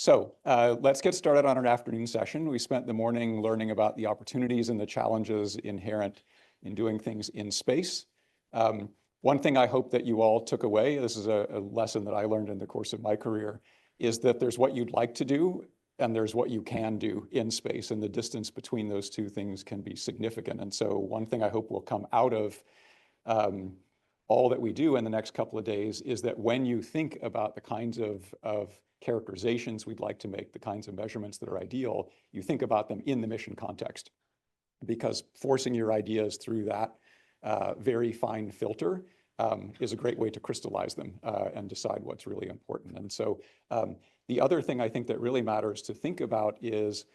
Let's get started on our afternoon session. We spent the morning learning about the opportunities and the challenges inherent in doing things in space. One thing I hope that you all took away, this is a lesson that I learned in the course of my career, is that there's what you'd like to do and there's what you can do in space, and the distance between those two things can be significant. And so one thing I hope will come out of all that we do in the next couple of days is that when you think about the kinds of characterizations we'd like to make, the kinds of measurements that are ideal, you think about them in the mission context, because forcing your ideas through that very fine filter is a great way to crystallize them and decide what's really important. And so the other thing I think that really matters to think about is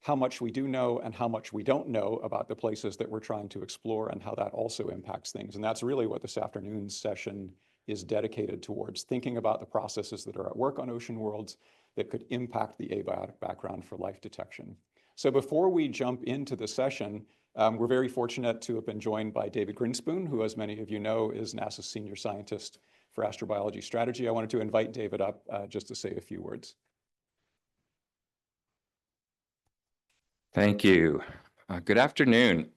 how much we do know and how much we don't know about the places that we're trying to explore and how that also impacts things. And that's really what this afternoon's session is dedicated towards, thinking about the processes that are at work on ocean worlds that could impact the abiotic background for life detection. So before we jump into the session, we're very fortunate to have been joined by David Grinspoon, who, as many of you know, is NASA's senior scientist for astrobiology strategy. I wanted to invite David up just to say a few words. Thank you. Good afternoon.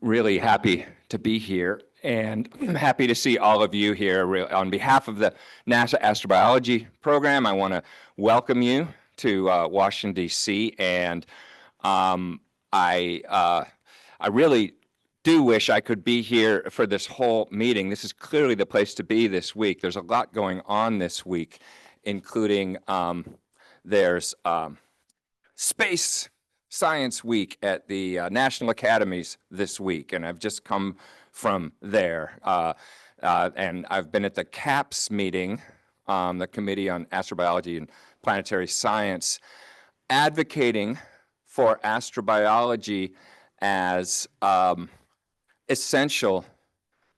Really happy to be here, and I'm happy to see all of you here. On behalf of the NASA Astrobiology Program, I want to welcome you to Washington, D.C., and I really do wish I could be here for this whole meeting. This is clearly the place to be this week. There's a lot going on this week, including there's Space Science Week at the National Academies this week, and I've just come from there. And I've been at the CAPS meeting, the Committee on Astrobiology and Planetary Science, advocating for astrobiology as essential,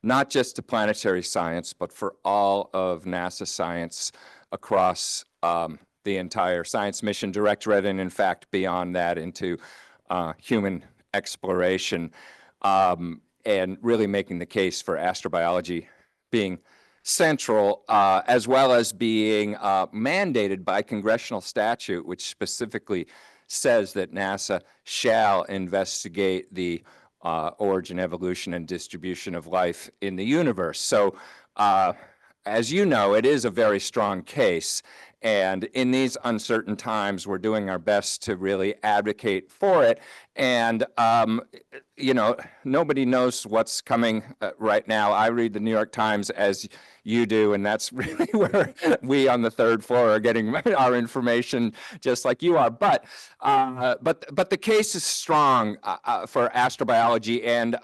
not just to planetary science, but for all of NASA science across the entire science mission directorate, and in fact, beyond that into human exploration, and really making the case for astrobiology being central, as well as being mandated by congressional statute, which specifically says that NASA shall investigate the origin, evolution, and distribution of life in the universe. So, as you know, it is a very strong case. And in these uncertain times, we're doing our best to really advocate for it. And, you know, nobody knows what's coming right now. I read the New York Times as you do, and that's really where we on the third floor are getting our information, just like you are. But the case is strong for astrobiology, and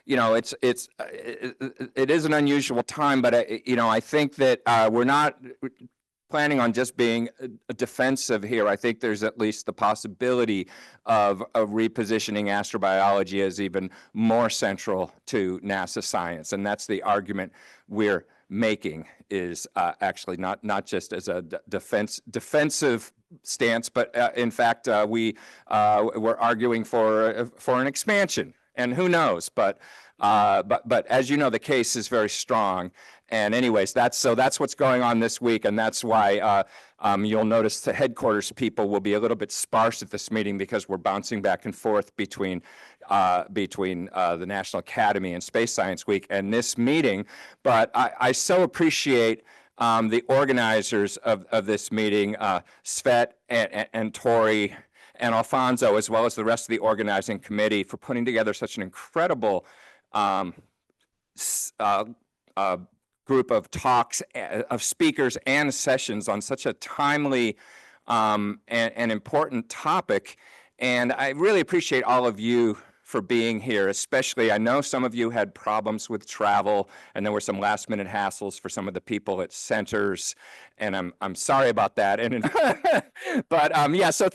you know, it is an unusual time. But you know, I think that we're not planning on just being defensive here. I think there's at least the possibility of repositioning astrobiology as even more central to NASA science, and that's the argument we're making, is actually not just as a defensive stance, but in fact we're arguing for an expansion. And who knows? But as you know, the case is very strong. And anyways, that's what's going on this week, and that's why you'll notice the headquarters people will be a little bit sparse at this meeting, because we're bouncing back and forth between the National Academy and Space Science Week and this meeting. But I so appreciate the organizers of this meeting, Svet and Tori and Alfonso, as well as the rest of the organizing committee, for putting together such an incredible group of talks, of speakers and sessions on such a timely and important topic. And I really appreciate all of you for being here, especially. I know some of you had problems with travel, and there were some last minute hassles for some of the people at centers, and I'm sorry about that. And but yeah, so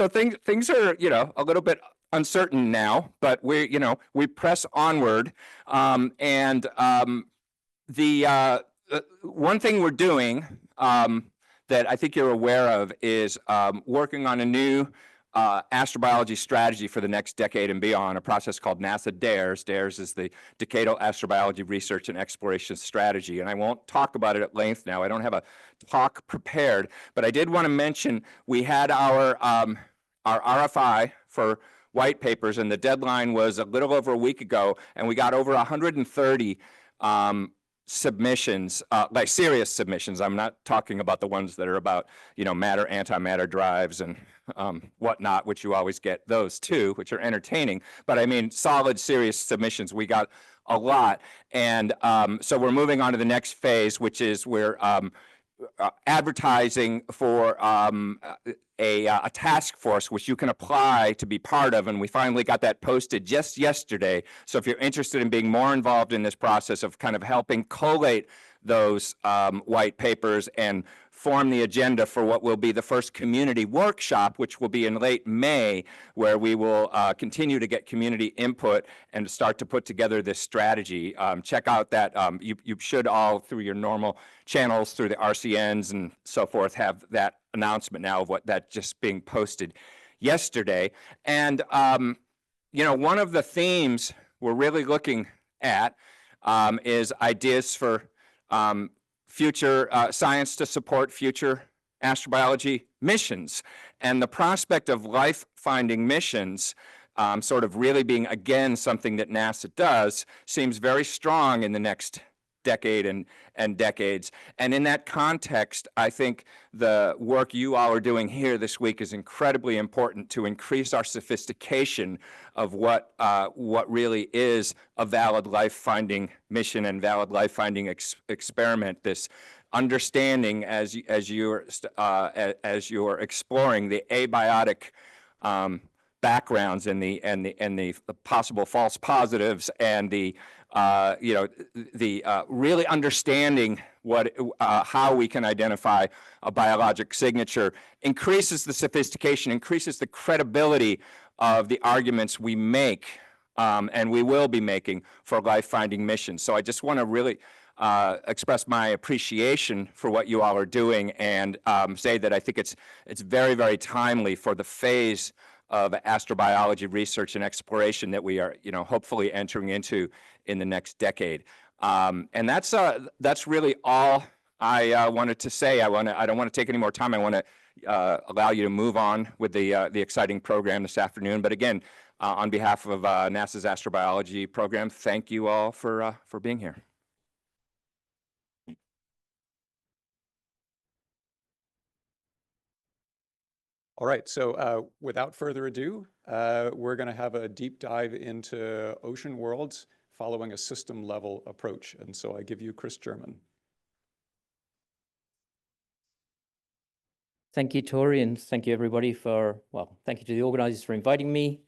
things are, you know, a little bit uncertain now, but we press onward. The one thing we're doing that I think you're aware of is working on a new astrobiology strategy for the next decade and beyond, a process called NASA DARES. DARES is the Decadal Astrobiology Research and Exploration Strategy. And I won't talk about it at length now. I don't have a talk prepared, but I did want to mention we had our RFI for white papers, and the deadline was a little over a week ago, and we got over 130 submissions, like serious submissions. I'm not talking about the ones that are about, matter, antimatter drives and whatnot, which you always get those too, which are entertaining. But I mean, solid, serious submissions. We got a lot. And so we're moving on to the next phase, which is we're advertising for a task force which you can apply to be part of, and we finally got that posted just yesterday. So if you're interested in being more involved in this process of kind of helping collate those white papers and form the agenda for what will be the first community workshop, which will be in late May, where we will continue to get community input and start to put together this strategy. Check out that. You should all, through your normal channels, through the RCNs and so forth, have that announcement now of what that just being posted yesterday. And, one of the themes we're really looking at is ideas for future science to support future astrobiology missions. And the prospect of life-finding missions sort of really being, again, something that NASA does seems very strong in the next decade and decades. And in that context, I think the work you all are doing here this week is incredibly important to increase our sophistication of what really is a valid life-finding mission and valid life-finding experiment. This understanding as you're exploring the abiotic backgrounds and the possible false positives and the really understanding how we can identify a biologic signature increases the sophistication, increases the credibility of the arguments we make and we will be making for life-finding missions. So I just want to really express my appreciation for what you all are doing and say that I think it's very, very timely for the phase of astrobiology research and exploration that we are, hopefully entering into in the next decade. And that's really all I wanted to say. I don't want to take any more time. I want to allow you to move on with the exciting program this afternoon. But again, on behalf of NASA's astrobiology program, thank you all for being here. All right, so without further ado, we're going to have a deep dive into ocean worlds following a system level approach. And so I give you Chris German. Thank you, Tori, and thank you everybody thank you to the organizers for inviting me.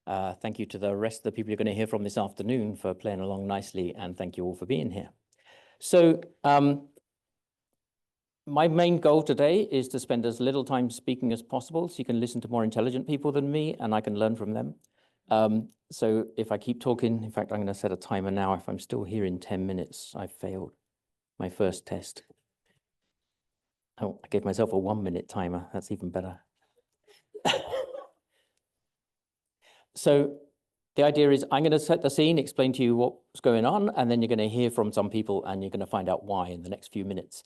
Thank you to the rest of the people you're going to hear from this afternoon for playing along nicely, and thank you all for being here. So my main goal today is to spend as little time speaking as possible so you can listen to more intelligent people than me and I can learn from them. So if I keep talking, in fact, I'm going to set a timer now. If I'm still here in 10 minutes, I failed my first test. Oh, I gave myself a 1-minute timer. That's even better. So the idea is I'm going to set the scene, explain to you what's going on, and then you're going to hear from some people and you're going to find out why in the next few minutes.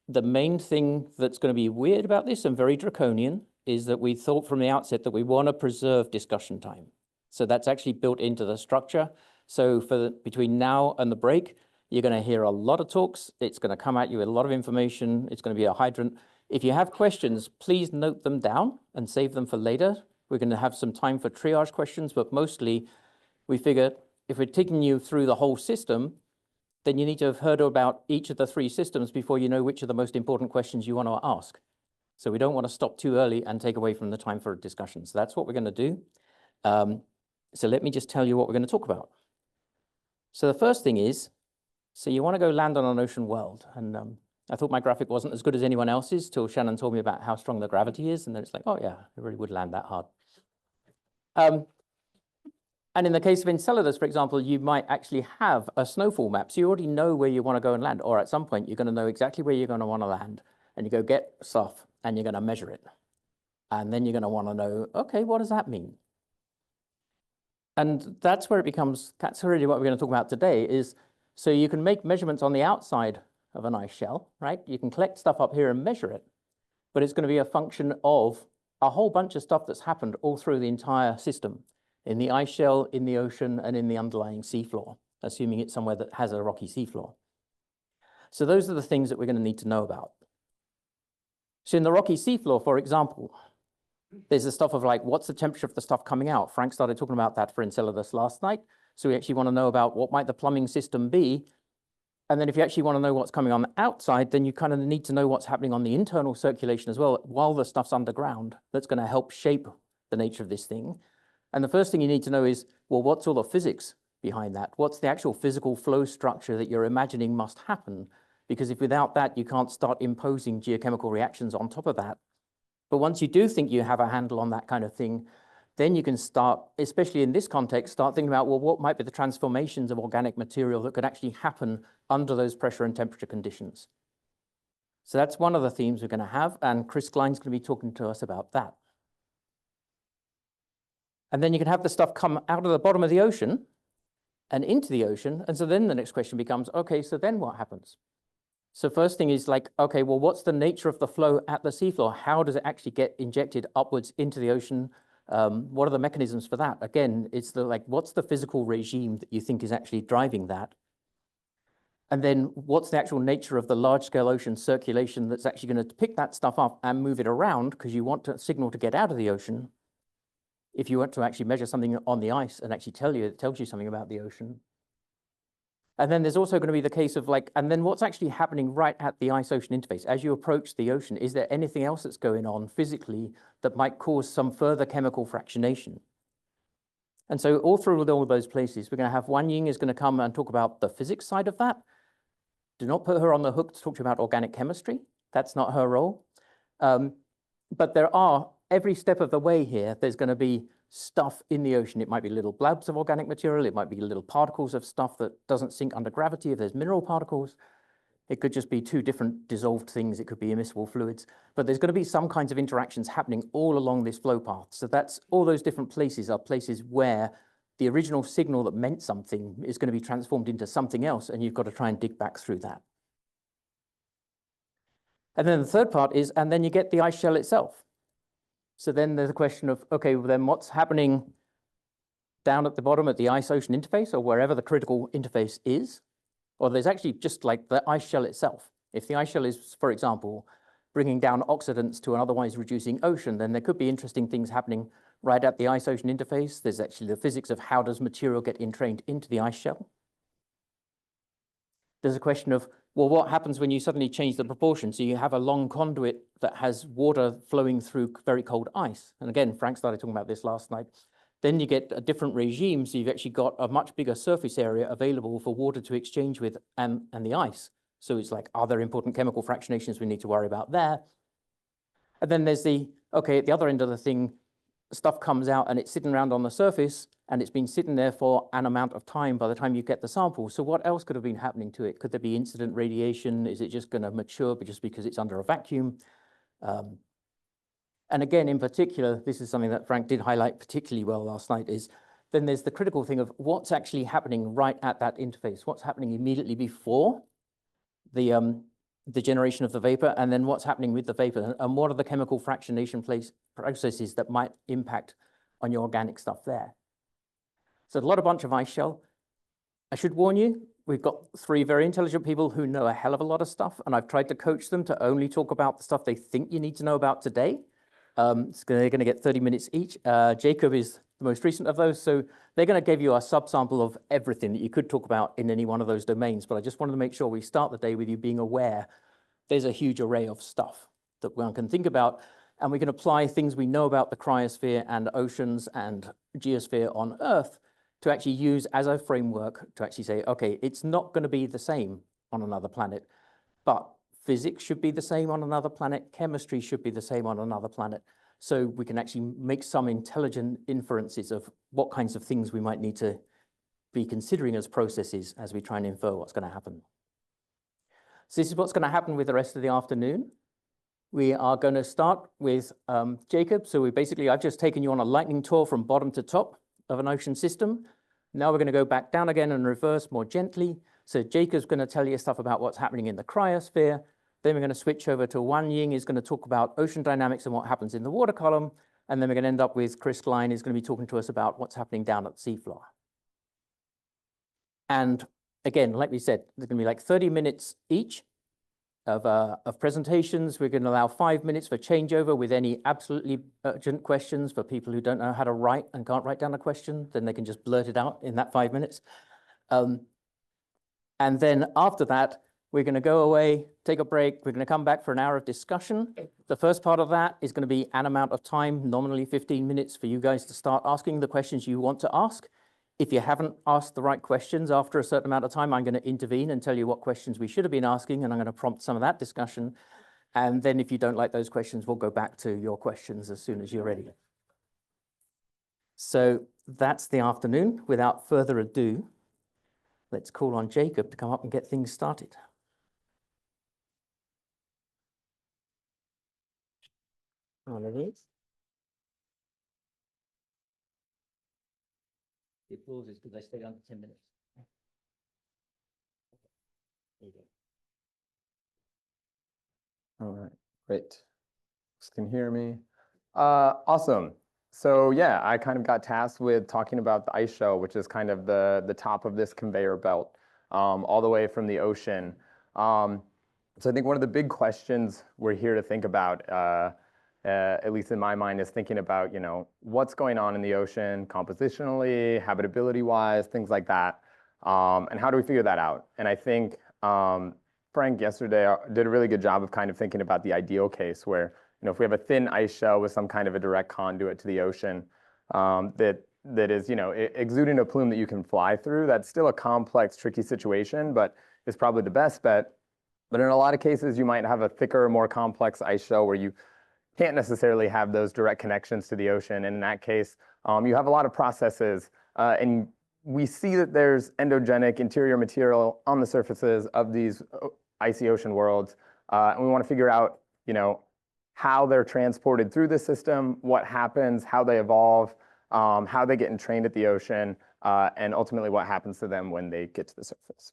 The main thing that's going to be weird about this and very draconian is that we thought from the outset that we want to preserve discussion time. So that's actually built into the structure. So between now and the break, you're going to hear a lot of talks. It's going to come at you with a lot of information. It's going to be a hydrant. If you have questions, please note them down and save them for later. We're going to have some time for triage questions, but mostly we figure if we're taking you through the whole system, then you need to have heard about each of the 3 systems before you know which are the most important questions you want to ask. So we don't want to stop too early and take away from the time for discussion. So that's what we're going to do. So let me just tell you what we're going to talk about. So the first thing is, so you want to go land on an ocean world. And I thought my graphic wasn't as good as anyone else's till Shannon told me about how strong the gravity is. And then it's like, oh yeah, it really would land that hard. And in the case of Enceladus, for example, you might actually have a snowfall map. So you already know where you want to go and land, or at some point, you're going to know exactly where you're going to want to land. And you go get stuff and you're going to measure it. And then you're going to want to know, okay, what does that mean? And that's where it becomes, that's really what we're going to talk about today is, so you can make measurements on the outside of an ice shell, right? You can collect stuff up here and measure it, but it's going to be a function of a whole bunch of stuff that's happened all through the entire system, in the ice shell, in the ocean, and in the underlying seafloor, assuming it's somewhere that has a rocky seafloor. So those are the things that we're going to need to know about. So in the rocky seafloor, for example, there's the stuff of like, what's the temperature of the stuff coming out? Frank started talking about that for Enceladus last night. So we actually want to know about what might the plumbing system be. And then if you actually want to know what's coming on the outside, then you kind of need to know what's happening on the internal circulation as well, while the stuff's underground. That's going to help shape the nature of this thing. And the first thing you need to know is, well, what's all the physics behind that? What's the actual physical flow structure that you're imagining must happen? Because if without that, you can't start imposing geochemical reactions on top of that. But once you do think you have a handle on that kind of thing, then you can start, especially in this context, start thinking about, well, what might be the transformations of organic material that could actually happen under those pressure and temperature conditions. So that's one of the themes we're going to have, and Chris Klein's going to be talking to us about that. And then you can have the stuff come out of the bottom of the ocean and into the ocean. And so then the next question becomes, okay, so then what happens? So first thing is like, okay, well, what's the nature of the flow at the seafloor? How does it actually get injected upwards into the ocean? What are the mechanisms for that? Again, it's the like, what's the physical regime that you think is actually driving that? And then what's the actual nature of the large-scale ocean circulation that's actually going to pick that stuff up and move it around because you want a signal to get out of the ocean? If you want to actually measure something on the ice and actually tell you, it tells you something about the ocean. And then there's also going to be the case of like, and then what's actually happening right at the ice-ocean interface? As you approach the ocean, is there anything else that's going on physically that might cause some further chemical fractionation? And so all through all those places, we're going to have Wan Ying is going to come and talk about the physics side of that. Do not put her on the hook to talk to you about organic chemistry. That's not her role. But there are, every step of the way here, there's going to be stuff in the ocean. It might be little blobs of organic material. It might be little particles of stuff that doesn't sink under gravity if there's mineral particles. It could just be two different dissolved things. It could be immiscible fluids. But there's going to be some kinds of interactions happening all along this flow path. So that's all those different places are places where the original signal that meant something is going to be transformed into something else, and you've got to try and dig back through that. And then the third part is, and then you get the ice shell itself. So then there's a question of, okay, well then what's happening down at the bottom at the ice-ocean interface or wherever the critical interface is? Or there's actually just like the ice shell itself. If the ice shell is, for example, bringing down oxidants to an otherwise reducing ocean, then there could be interesting things happening right at the ice-ocean interface. There's actually the physics of how does material get entrained into the ice shell. There's a question of, well, what happens when you suddenly change the proportion? So you have a long conduit that has water flowing through very cold ice. And again, Frank started talking about this last night. Then you get a different regime. So you've actually got a much bigger surface area available for water to exchange with and the ice. So it's like, are there important chemical fractionations we need to worry about there? And then there's the, okay, at the other end of the thing, stuff comes out and it's sitting around on the surface and it's been sitting there for an amount of time by the time you get the sample. So what else could have been happening to it? Could there be incident radiation? Is it just going to mature just because it's under a vacuum? And again, in particular, this is something that Frank did highlight particularly well last night, is then there's the critical thing of what's actually happening right at that interface. What's happening immediately before the generation of the vapor, and then what's happening with the vapor, and what are the chemical fractionation processes that might impact on your organic stuff there. So a bunch of ice shell. I should warn you, we've got three very intelligent people who know a hell of a lot of stuff, and I've tried to coach them to only talk about the stuff they think you need to know about today. They're going to get 30 minutes each. Jacob is the most recent of those, so they're going to give you a subsample of everything that you could talk about in any one of those domains, but I just wanted to make sure we start the day with you being aware there's a huge array of stuff that one can think about, and we can apply things we know about the cryosphere and oceans and geosphere on Earth to actually use as a framework to actually say, okay, it's not going to be the same on another planet, but physics should be the same on another planet, chemistry should be the same on another planet. So we can actually make some intelligent inferences of what kinds of things we might need to be considering as processes as we try and infer what's going to happen. So this is what's going to happen with the rest of the afternoon. We are going to start with Jacob. So I've just taken you on a lightning tour from bottom to top of an ocean system. Now we're going to go back down again and reverse more gently. So Jacob's going to tell you stuff about what's happening in the cryosphere. Then we're going to switch over to Wan Ying, who's going to talk about ocean dynamics and what happens in the water column. And then we're going to end up with Chris Klein, who's going to be talking to us about what's happening down at the seafloor. And again, like we said, there's going to be like 30 minutes each of presentations. We're going to allow 5 minutes for changeover with any absolutely urgent questions for people who don't know how to write and can't write down a question. Then they can just blurt it out in that 5 minutes. And then after that, we're going to go away, take a break. We're going to come back for an hour of discussion. The first part of that is going to be an amount of time, nominally 15 minutes, for you guys to start asking the questions you want to ask. If you haven't asked the right questions after a certain amount of time, I'm going to intervene and tell you what questions we should have been asking, and I'm going to prompt some of that discussion. And then if you don't like those questions, we'll go back to your questions as soon as you're ready. So that's the afternoon. Without further ado, let's call on Jacob to come up and get things started. On it is. The applause is because I stayed under 10 minutes. There you go. All right, great. Folks can hear me. Awesome. So yeah, I kind of got tasked with talking about the ice shell, which is kind of the top of this conveyor belt, all the way from the ocean. So I think one of the big questions we're here to think about, at least in my mind, is thinking about, what's going on in the ocean compositionally, habitability-wise, things like that, and how do we figure that out? And I think Frank yesterday did a really good job of kind of thinking about the ideal case where, if we have a thin ice shell with some kind of a direct conduit to the ocean that is, exuding a plume that you can fly through, that's still a complex, tricky situation, but is probably the best bet. But in a lot of cases, you might have a thicker, more complex ice shell where you can't necessarily have those direct connections to the ocean. And in that case, you have a lot of processes. And we see that there's endogenic interior material on the surfaces of these icy ocean worlds. And we want to figure out, how they're transported through the system, what happens, how they evolve, how they get entrained at the ocean, and ultimately what happens to them when they get to the surface.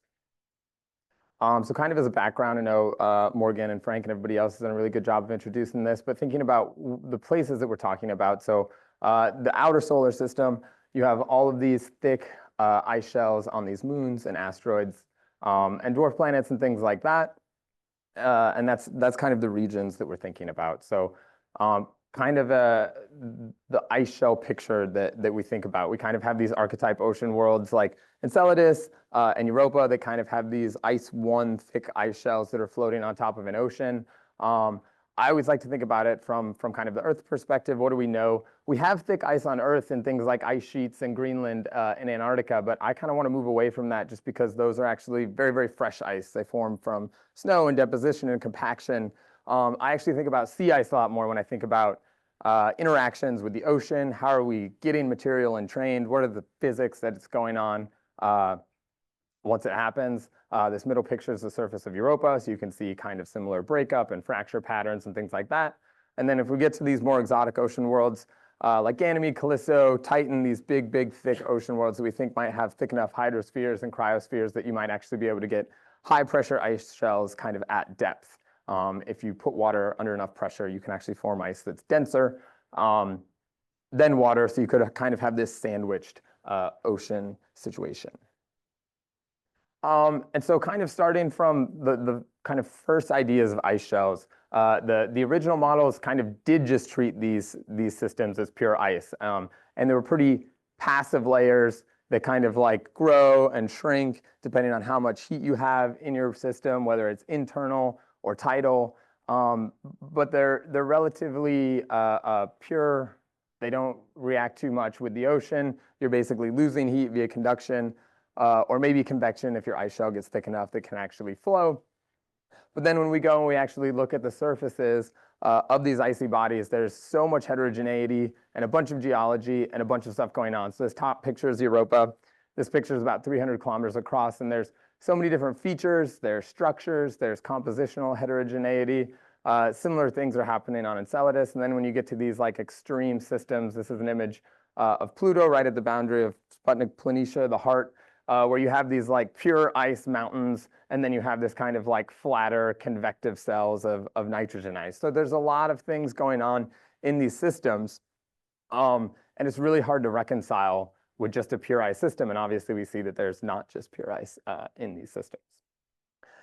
So kind of as a background, I know Morgan and Frank and everybody else has done a really good job of introducing this, but thinking about the places that we're talking about. So the outer solar system, you have all of these thick ice shells on these moons and asteroids and dwarf planets and things like that. And that's kind of the regions that we're thinking about. So kind of the ice shell picture that we think about. We kind of have these archetype ocean worlds like Enceladus and Europa. They kind of have these one thick ice shells that are floating on top of an ocean. I always like to think about it from kind of the Earth perspective. What do we know? We have thick ice on Earth and things like ice sheets in Greenland and Antarctica, but I kind of want to move away from that just because those are actually very, very fresh ice. They form from snow and deposition and compaction. I actually think about sea ice a lot more when I think about interactions with the ocean. How are we getting material entrained? What are the physics that it's going on once it happens? This middle picture is the surface of Europa, so you can see kind of similar breakup and fracture patterns and things like that. And then if we get to these more exotic ocean worlds, like Ganymede, Callisto, Titan, these big, big, thick ocean worlds that we think might have thick enough hydrospheres and cryospheres that you might actually be able to get high pressure ice shells kind of at depth. If you put water under enough pressure, you can actually form ice that's denser than water, so you could kind of have this sandwiched ocean situation. And so kind of starting from the kind of first ideas of ice shells, the original models kind of did just treat these systems as pure ice. And they were pretty passive layers that kind of like grow and shrink depending on how much heat you have in your system, whether it's internal or tidal. But they're relatively pure. They don't react too much with the ocean. You're basically losing heat via conduction. Or maybe convection if your ice shell gets thick enough that can actually flow. But then when we go and we actually look at the surfaces of these icy bodies, there's so much heterogeneity and a bunch of geology and a bunch of stuff going on. So this top picture is Europa. This picture is about 300 kilometers across, and there's so many different features. There's structures, there's compositional heterogeneity. Similar things are happening on Enceladus. And then when you get to these like extreme systems, this is an image of Pluto right at the boundary of Sputnik Planitia, the heart, where you have these like pure ice mountains, and then you have this kind of like flatter convective cells of nitrogen ice. So there's a lot of things going on in these systems. And it's really hard to reconcile with just a pure ice system. And obviously we see that there's not just pure ice in these systems.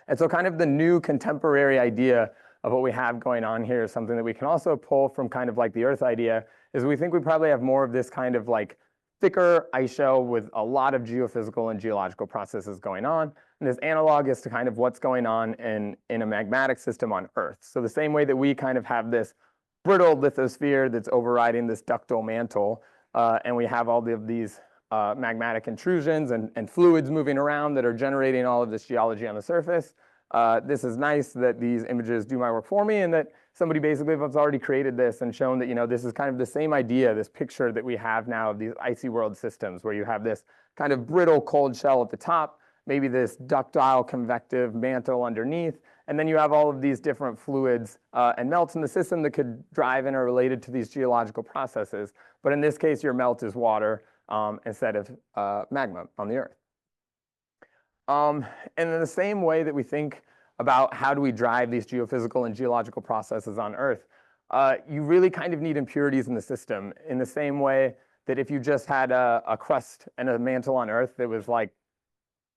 And so kind of the new contemporary idea of what we have going on here is something that we can also pull from kind of like the Earth idea, is we think we probably have more of this kind of like thicker ice shell with a lot of geophysical and geological processes going on. And this analogous to kind of what's going on in a magmatic system on Earth. So the same way that we kind of have this brittle lithosphere that's overriding this ductile mantle, and we have all of these magmatic intrusions and fluids moving around that are generating all of this geology on the surface. This is nice that these images do my work for me, and that somebody basically has already created this and shown that, you know, this is kind of the same idea, this picture that we have now of these icy world systems, where you have this kind of brittle cold shell at the top, maybe this ductile convective mantle underneath, and then you have all of these different fluids and melts in the system that could drive and are related to these geological processes. But in this case, your melt is water instead of magma on the Earth. And in the same way that we think about how do we drive these geophysical and geological processes on Earth, you really kind of need impurities in the system, in the same way that if you just had a crust and a mantle on Earth that was like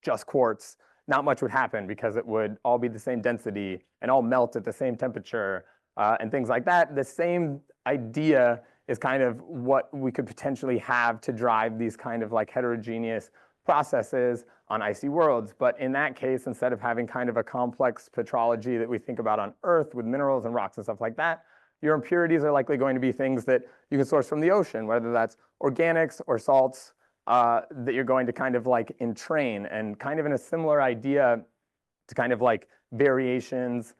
just quartz, not much would happen, because it would all be the same density and all melt at the same temperature and things like that. The same idea is kind of what we could potentially have to drive these kind of like heterogeneous processes on icy worlds. But in that case, instead of having kind of a complex petrology that we think about on Earth with minerals and rocks and stuff like that, your impurities are likely going to be things that you can source from the ocean, whether that's organics or salts that you're going to kind of like entrain, and kind of in a similar idea to kind of like variations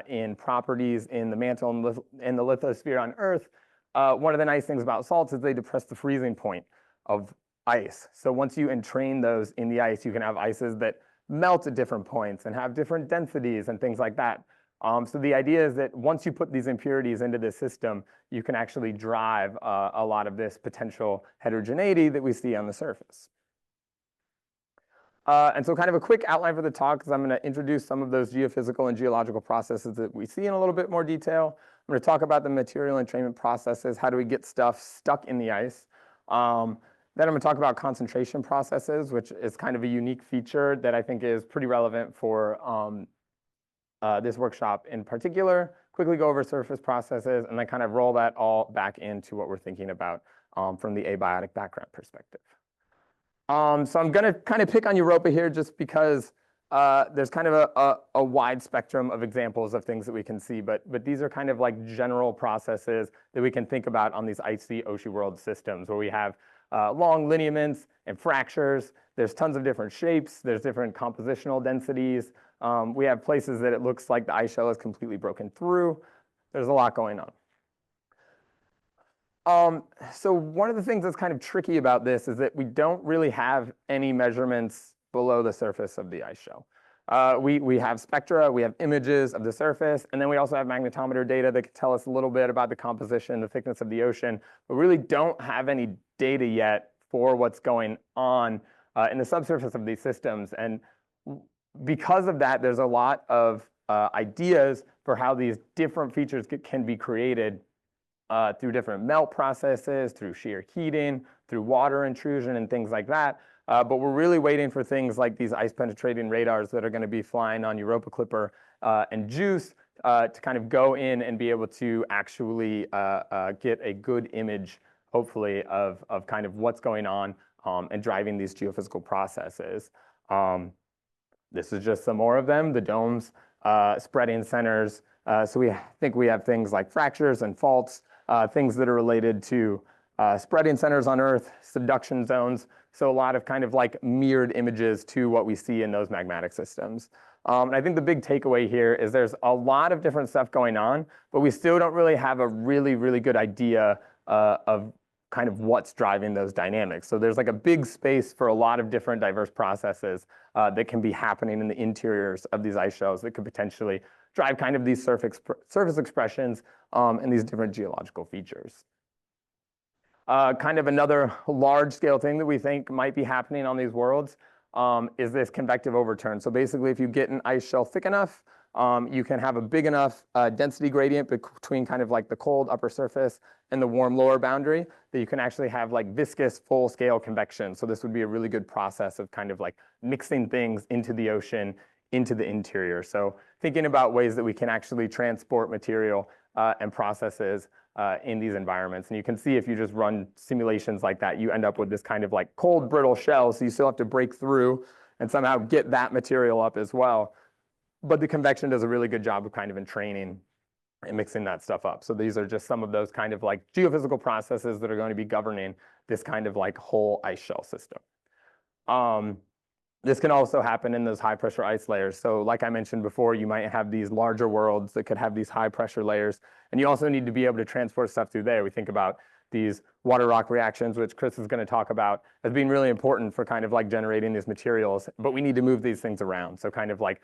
in properties in the mantle and the lithosphere on Earth. One of the nice things about salts is they depress the freezing point of ice. So once you entrain those in the ice, you can have ices that melt at different points and have different densities and things like that. So the idea is that once you put these impurities into the system, you can actually drive a lot of this potential heterogeneity that we see on the surface. And so kind of a quick outline for the talk, because I'm going to introduce some of those geophysical and geological processes that we see in a little bit more detail. I'm going to talk about the material entrainment processes. How do we get stuff stuck in the ice? Then I'm going to talk about concentration processes, which is kind of a unique feature that I think is pretty relevant for this workshop in particular. Quickly go over surface processes, and then kind of roll that all back into what we're thinking about from the abiotic background perspective. So I'm going to kind of pick on Europa here just because there's kind of a wide spectrum of examples of things that we can see, but these are kind of like general processes that we can think about on these icy ocean world systems, where we have long lineaments and fractures. There's tons of different shapes. There's different compositional densities. We have places that it looks like the ice shell is completely broken through. There's a lot going on. So one of the things that's kind of tricky about this is that we don't really have any measurements below the surface of the ice shell. We have spectra, we have images of the surface, and then we also have magnetometer data that can tell us a little bit about the composition, the thickness of the ocean, but really don't have any data yet for what's going on in the subsurface of these systems. And because of that, there's a lot of ideas for how these different features can be created through different melt processes, through shear heating, through water intrusion and things like that. But we're really waiting for things like these ice-penetrating radars that are going to be flying on Europa Clipper and JUICE to kind of go in and be able to actually get a good image, hopefully, of kind of what's going on and driving these geophysical processes. This is just some more of them, the domes, spreading centers. So we think we have things like fractures and faults, things that are related to spreading centers on Earth, subduction zones. So a lot of kind of like mirrored images to what we see in those magmatic systems. And I think the big takeaway here is there's a lot of different stuff going on, but we still don't really have a really, really good idea of kind of what's driving those dynamics. So there's like a big space for a lot of different diverse processes that can be happening in the interiors of these ice shells that could potentially drive kind of these surface expressions and these different geological features. Kind of another large-scale thing that we think might be happening on these worlds is this convective overturn. So basically, if you get an ice shell thick enough, you can have a big enough density gradient between kind of like the cold upper surface and the warm lower boundary that you can actually have like viscous full-scale convection. So this would be a really good process of kind of like mixing things into the ocean, into the interior. So thinking about ways that we can actually transport material and processes in these environments. And you can see if you just run simulations like that, you end up with this kind of like cold, brittle shell. So you still have to break through and somehow get that material up as well. But the convection does a really good job of kind of entraining and mixing that stuff up. So these are just some of those kind of like geophysical processes that are going to be governing this kind of like whole ice shell system. This can also happen in those high pressure ice layers. So like I mentioned before, you might have these larger worlds that could have these high pressure layers. And you also need to be able to transport stuff through there. We think about these water rock reactions, which Chris is going to talk about, as being really important for kind of like generating these materials. But we need to move these things around. So kind of like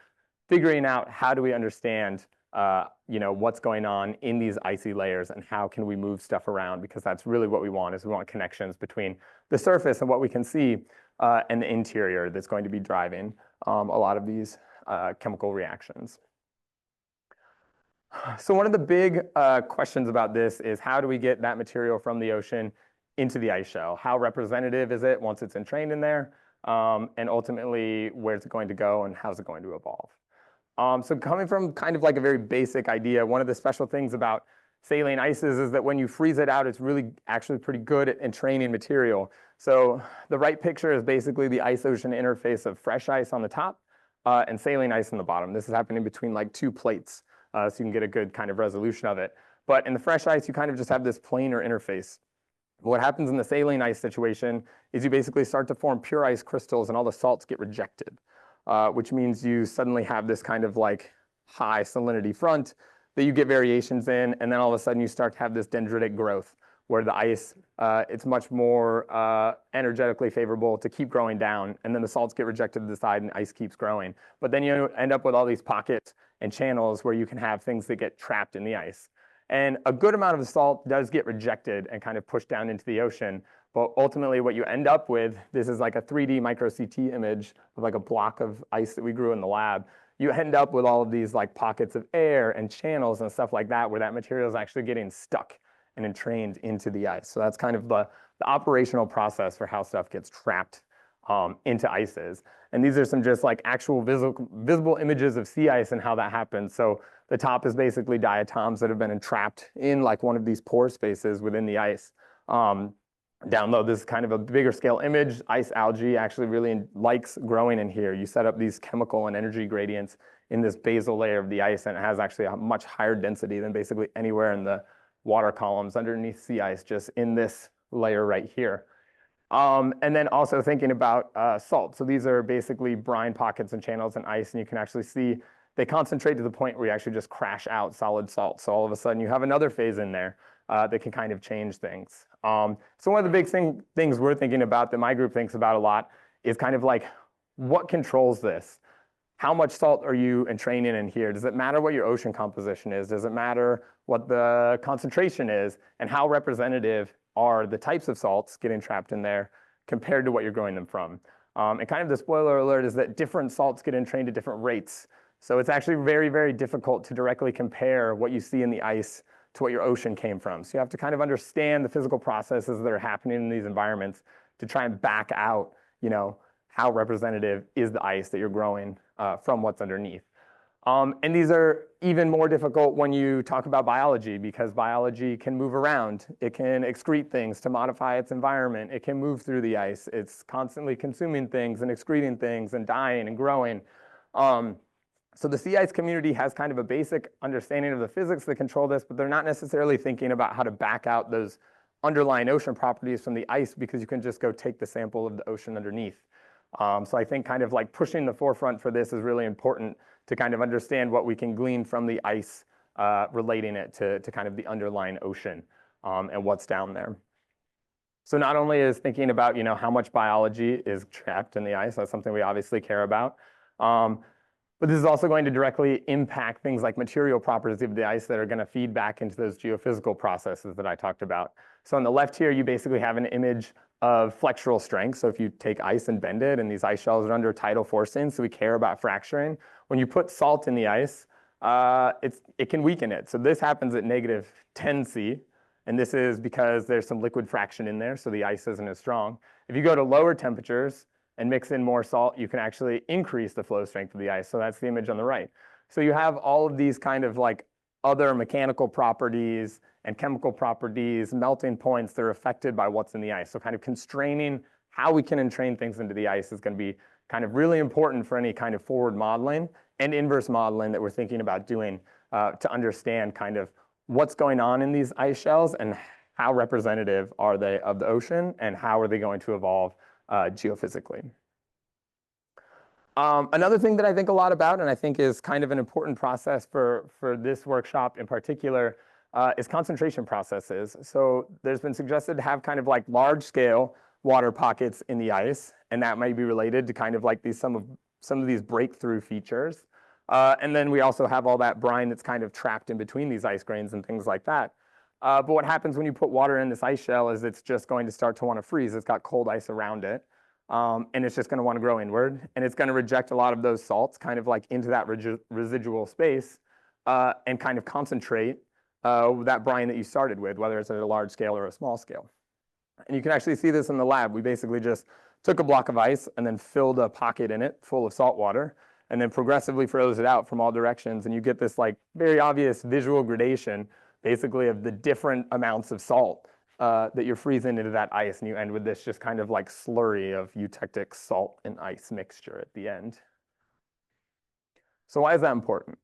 figuring out how do we understand what's going on in these icy layers and how can we move stuff around, because that's really what we want, is we want connections between the surface and what we can see and the interior that's going to be driving a lot of these chemical reactions. So one of the big questions about this is, how do we get that material from the ocean into the ice shell? How representative is it once it's entrained in there? And ultimately, where's it going to go and how's it going to evolve? So coming from kind of like a very basic idea, one of the special things about saline ices is that when you freeze it out, it's really actually pretty good at entraining material. So the right picture is basically the ice-ocean interface of fresh ice on the top and saline ice on the bottom. This is happening between like two plates, so you can get a good kind of resolution of it. But in the fresh ice, you kind of just have this planar interface. What happens in the saline ice situation is you basically start to form pure ice crystals and all the salts get rejected, which means you suddenly have this kind of like high salinity front that you get variations in, and then all of a sudden you start to have this dendritic growth where the ice, it's much more energetically favorable to keep growing down, and then the salts get rejected to the side and ice keeps growing. But then you end up with all these pockets and channels where you can have things that get trapped in the ice. And a good amount of the salt does get rejected and kind of pushed down into the ocean. But ultimately what you end up with, this is like a 3D micro CT image of like a block of ice that we grew in the lab. You end up with all of these like pockets of air and channels and stuff like that, where that material is actually getting stuck and entrained into the ice. So that's kind of the operational process for how stuff gets trapped into ices. And these are some just like actual visible images of sea ice and how that happens. So the top is basically diatoms that have been entrapped in like one of these pore spaces within the ice. Down low, this is kind of a bigger scale image. Ice algae actually really likes growing in here. You set up these chemical and energy gradients in this basal layer of the ice, and it has actually a much higher density than basically anywhere in the water columns underneath sea ice, just in this layer right here. And then also thinking about salt. So these are basically brine pockets and channels in ice, and you can actually see they concentrate to the point where you actually just crash out solid salt. So all of a sudden you have another phase in there that can kind of change things. So one of the big things we're thinking about, that my group thinks about a lot, is kind of like, what controls this? How much salt are you entraining in here? Does it matter what your ocean composition is? Does it matter what the concentration is? And how representative are the types of salts getting trapped in there compared to what you're growing them from? And kind of the spoiler alert is that different salts get entrained at different rates. So it's actually very, very difficult to directly compare what you see in the ice to what your ocean came from. So you have to kind of understand the physical processes that are happening in these environments to try and back out, how representative is the ice that you're growing from what's underneath. And these are even more difficult when you talk about biology, because biology can move around. It can excrete things to modify its environment. It can move through the ice. It's constantly consuming things and excreting things and dying and growing. So the sea ice community has kind of a basic understanding of the physics that control this, but they're not necessarily thinking about how to back out those underlying ocean properties from the ice, because you can just go take the sample of the ocean underneath. So I think kind of like pushing the forefront for this is really important, to kind of understand what we can glean from the ice, relating it to kind of the underlying ocean and what's down there. So not only is thinking about, how much biology is trapped in the ice, that's something we obviously care about. But this is also going to directly impact things like material properties of the ice that are going to feed back into those geophysical processes that I talked about. So on the left here, you basically have an image of flexural strength. So if you take ice and bend it, and these ice shells are under tidal forcing, so we care about fracturing. When you put salt in the ice, it can weaken it. So this happens at -10°C, and this is because there's some liquid fraction in there, so the ice isn't as strong. If you go to lower temperatures and mix in more salt, you can actually increase the flow strength of the ice. So that's the image on the right. So you have all of these kind of like other mechanical properties and chemical properties, melting points that are affected by what's in the ice. So kind of constraining how we can entrain things into the ice is going to be kind of really important for any kind of forward modeling and inverse modeling that we're thinking about doing to understand kind of what's going on in these ice shells and how representative are they of the ocean and how are they going to evolve geophysically. Another thing that I think a lot about, and I think is kind of an important process for this workshop in particular, is concentration processes. So there's been suggested to have kind of like large scale water pockets in the ice, and that might be related to kind of like some of these breakthrough features. And then we also have all that brine that's kind of trapped in between these ice grains and things like that. But what happens when you put water in this ice shell is it's just going to start to want to freeze. It's got cold ice around it. And it's just going to want to grow inward, and it's going to reject a lot of those salts kind of like into that residual space and kind of concentrate that brine that you started with, whether it's at a large scale or a small scale. And you can actually see this in the lab. We basically just took a block of ice and then filled a pocket in it full of salt water, and then progressively froze it out from all directions. And you get this like very obvious visual gradation, basically of the different amounts of salt that you're freezing into that ice, and you end with this just kind of like slurry of eutectic salt and ice mixture at the end. So why is that important?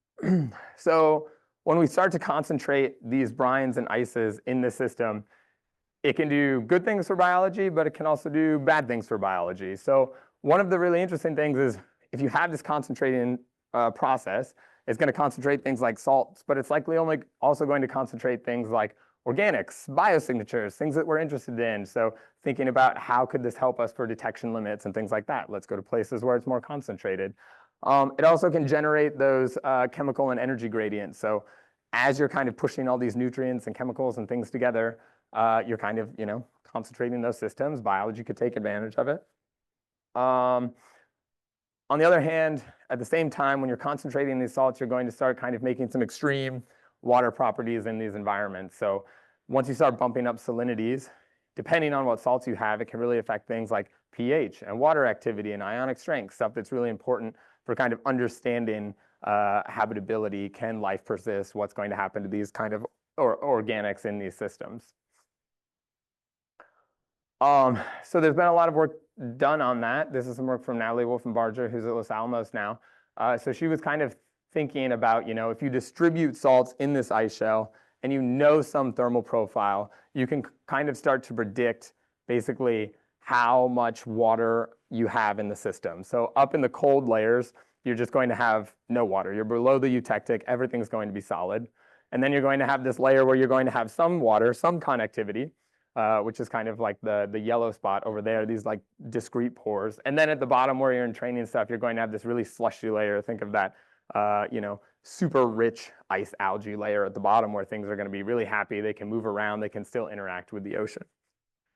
So when we start to concentrate these brines and ices in the system, it can do good things for biology, but it can also do bad things for biology. So one of the really interesting things is if you have this concentrating process, it's going to concentrate things like salts, but it's likely only also going to concentrate things like organics, biosignatures, things that we're interested in. So thinking about how could this help us for detection limits and things like that. Let's go to places where it's more concentrated. It also can generate those chemical and energy gradients. So as you're kind of pushing all these nutrients and chemicals and things together, you're kind of, concentrating those systems. Biology could take advantage of it. On the other hand, at the same time, when you're concentrating these salts, you're going to start kind of making some extreme water properties in these environments. So once you start bumping up salinities, depending on what salts you have, it can really affect things like pH and water activity and ionic strength, stuff that's really important for kind of understanding habitability, can life persist, what's going to happen to these kind of organics in these systems. So there's been a lot of work done on that. This is some work from Natalie Wolfenbarger, who's at Los Alamos now. So she was kind of thinking about, if you distribute salts in this ice shell and some thermal profile, you can kind of start to predict basically how much water you have in the system. So up in the cold layers, you're just going to have no water. You're below the eutectic, everything's going to be solid. And then you're going to have this layer where you're going to have some water, some connectivity, which is kind of like the yellow spot over there, these like discrete pores. And then at the bottom where you're entraining stuff, you're going to have this really slushy layer. Think of that, super rich ice algae layer at the bottom where things are going to be really happy. They can move around. They can still interact with the ocean.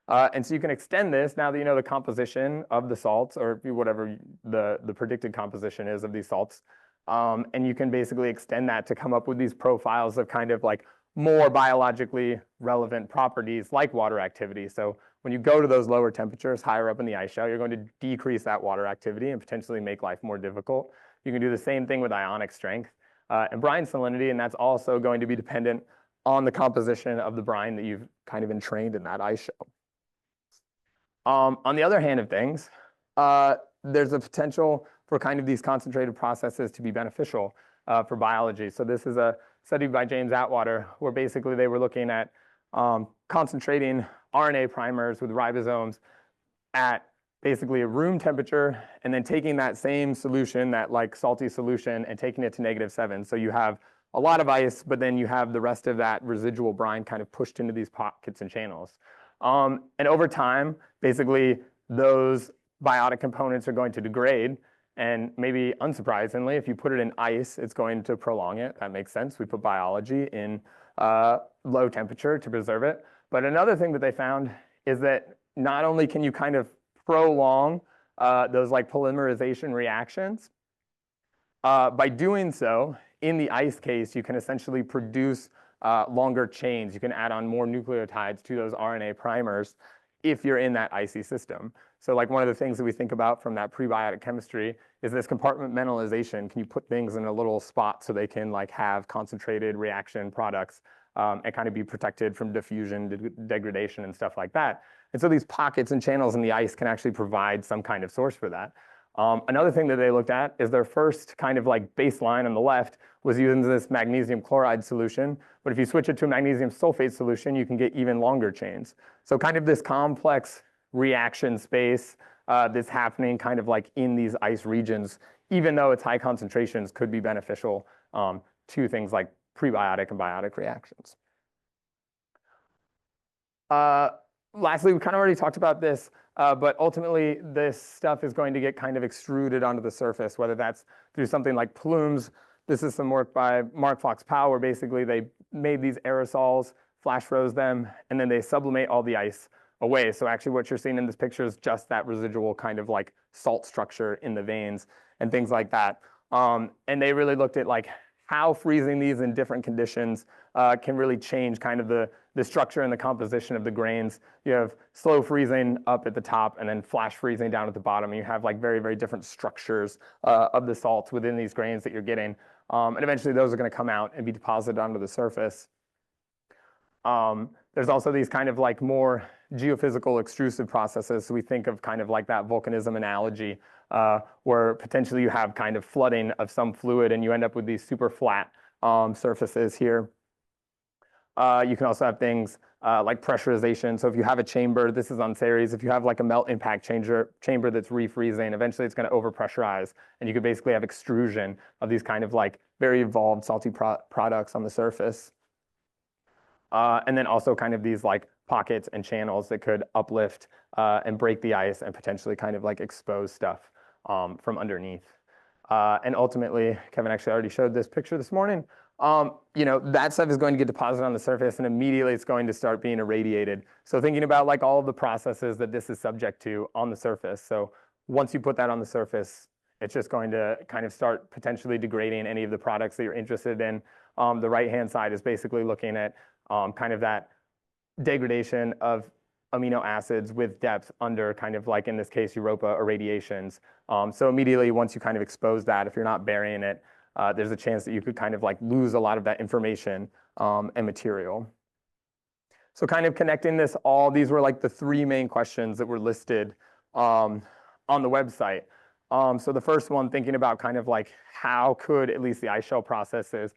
And so you can extend this now that you know the composition of the salts, or whatever the predicted composition is of these salts. And you can basically extend that to come up with these profiles of kind of like more biologically relevant properties like water activity. So when you go to those lower temperatures higher up in the ice shell, you're going to decrease that water activity and potentially make life more difficult. You can do the same thing with ionic strength and brine salinity, and that's also going to be dependent on the composition of the brine that you've kind of entrained in that ice shell. On the other hand of things, there's a potential for kind of these concentrated processes to be beneficial for biology. So this is a study by James Atwater where basically they were looking at concentrating RNA primers with ribosomes at basically a room temperature and then taking that same solution, that like salty solution, and taking it to -7. So you have a lot of ice, but then you have the rest of that residual brine kind of pushed into these pockets and channels. And over time, basically those biotic components are going to degrade And maybe unsurprisingly, if you put it in ice, it's going to prolong it. That makes sense. We put biology in low temperature to preserve it. But another thing that they found is that not only can you kind of prolong those like polymerization reactions, by doing so, in the ice case, you can essentially produce longer chains. You can add on more nucleotides to those RNA primers if you're in that icy system. So like one of the things that we think about from that prebiotic chemistry is this compartmentalization. Can you put things in a little spot so they can like have concentrated reaction products and kind of be protected from diffusion, degradation, and stuff like that. And so these pockets and channels in the ice can actually provide some kind of source for that. Another thing that they looked at is their first kind of like baseline on the left was using this magnesium chloride solution. But if you switch it to a magnesium sulfate solution, you can get even longer chains. So kind of this complex reaction space that's happening kind of like in these ice regions, even though its high concentrations could be beneficial to things like prebiotic and biotic reactions. Lastly, we kind of already talked about this, but ultimately this stuff is going to get kind of extruded onto the surface, whether that's through something like plumes. This is some work by Mark Fox-Powell, where basically they made these aerosols, flash froze them, and then they sublimate all the ice away. So actually what you're seeing in this picture is just that residual kind of like salt structure in the veins and things like that. And they really looked at like how freezing these in different conditions can really change kind of the structure and the composition of the grains. You have slow freezing up at the top and then flash freezing down at the bottom. You have like very, very different structures of the salts within these grains that you're getting. And eventually those are going to come out and be deposited onto the surface. There's also these kind of like more geophysical extrusive processes. So we think of kind of like that volcanism analogy where potentially you have kind of flooding of some fluid and you end up with these super flat surfaces here. You can also have things like pressurization. So if you have a chamber, this is on Ceres, if you have like a melt impact chamber that's refreezing, eventually it's going to overpressurize and you could basically have extrusion of these kind of like very evolved salty products on the surface. And then also kind of these like pockets and channels that could uplift and break the ice and potentially kind of like expose stuff from underneath. And ultimately, Kevin actually already showed this picture this morning. You know, that stuff is going to get deposited on the surface and immediately it's going to start being irradiated. So thinking about like all of the processes that this is subject to on the surface. So once you put that on the surface, it's just going to kind of start potentially degrading any of the products that you're interested in. The right-hand side is basically looking at kind of that degradation of amino acids with depth under kind of like, in this case, Europa irradiations. So immediately once you kind of expose that, if you're not burying it, there's a chance that you could kind of like lose a lot of that information and material. So kind of connecting this all, these were like the three main questions that were listed on the website. So the first one, thinking about kind of like how could at least the ice shell processes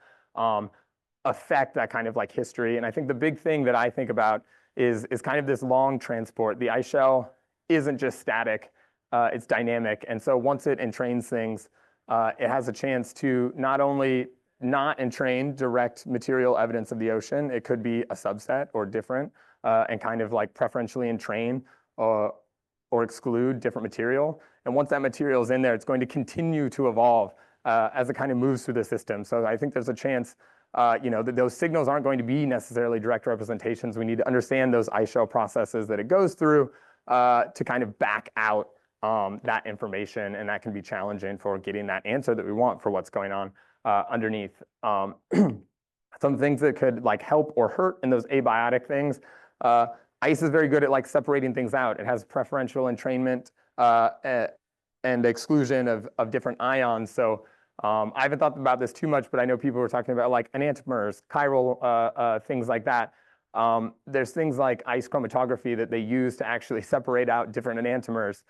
affect that kind of like history. And I think the big thing that I think about is kind of this long transport. The ice shell isn't just static, it's dynamic. And so once it entrains things, it has a chance to not only not entrain direct material evidence of the ocean, it could be a subset or different, and kind of like preferentially entrain or exclude different material. And once that material is in there, it's going to continue to evolve as it kind of moves through the system. So I think there's a chance you know, that those signals aren't going to be necessarily direct representations. We need to understand those ice shell processes that it goes through to kind of back out that information, and that can be challenging for getting that answer that we want for what's going on underneath. Some things that could like help or hurt in those abiotic things. Ice is very good at like separating things out. It has preferential entrainment and exclusion of different ions. So I haven't thought about this too much, but I know people were talking about like enantiomers, chiral things like that. There's things like ice chromatography that they use to actually separate out different enantiomers.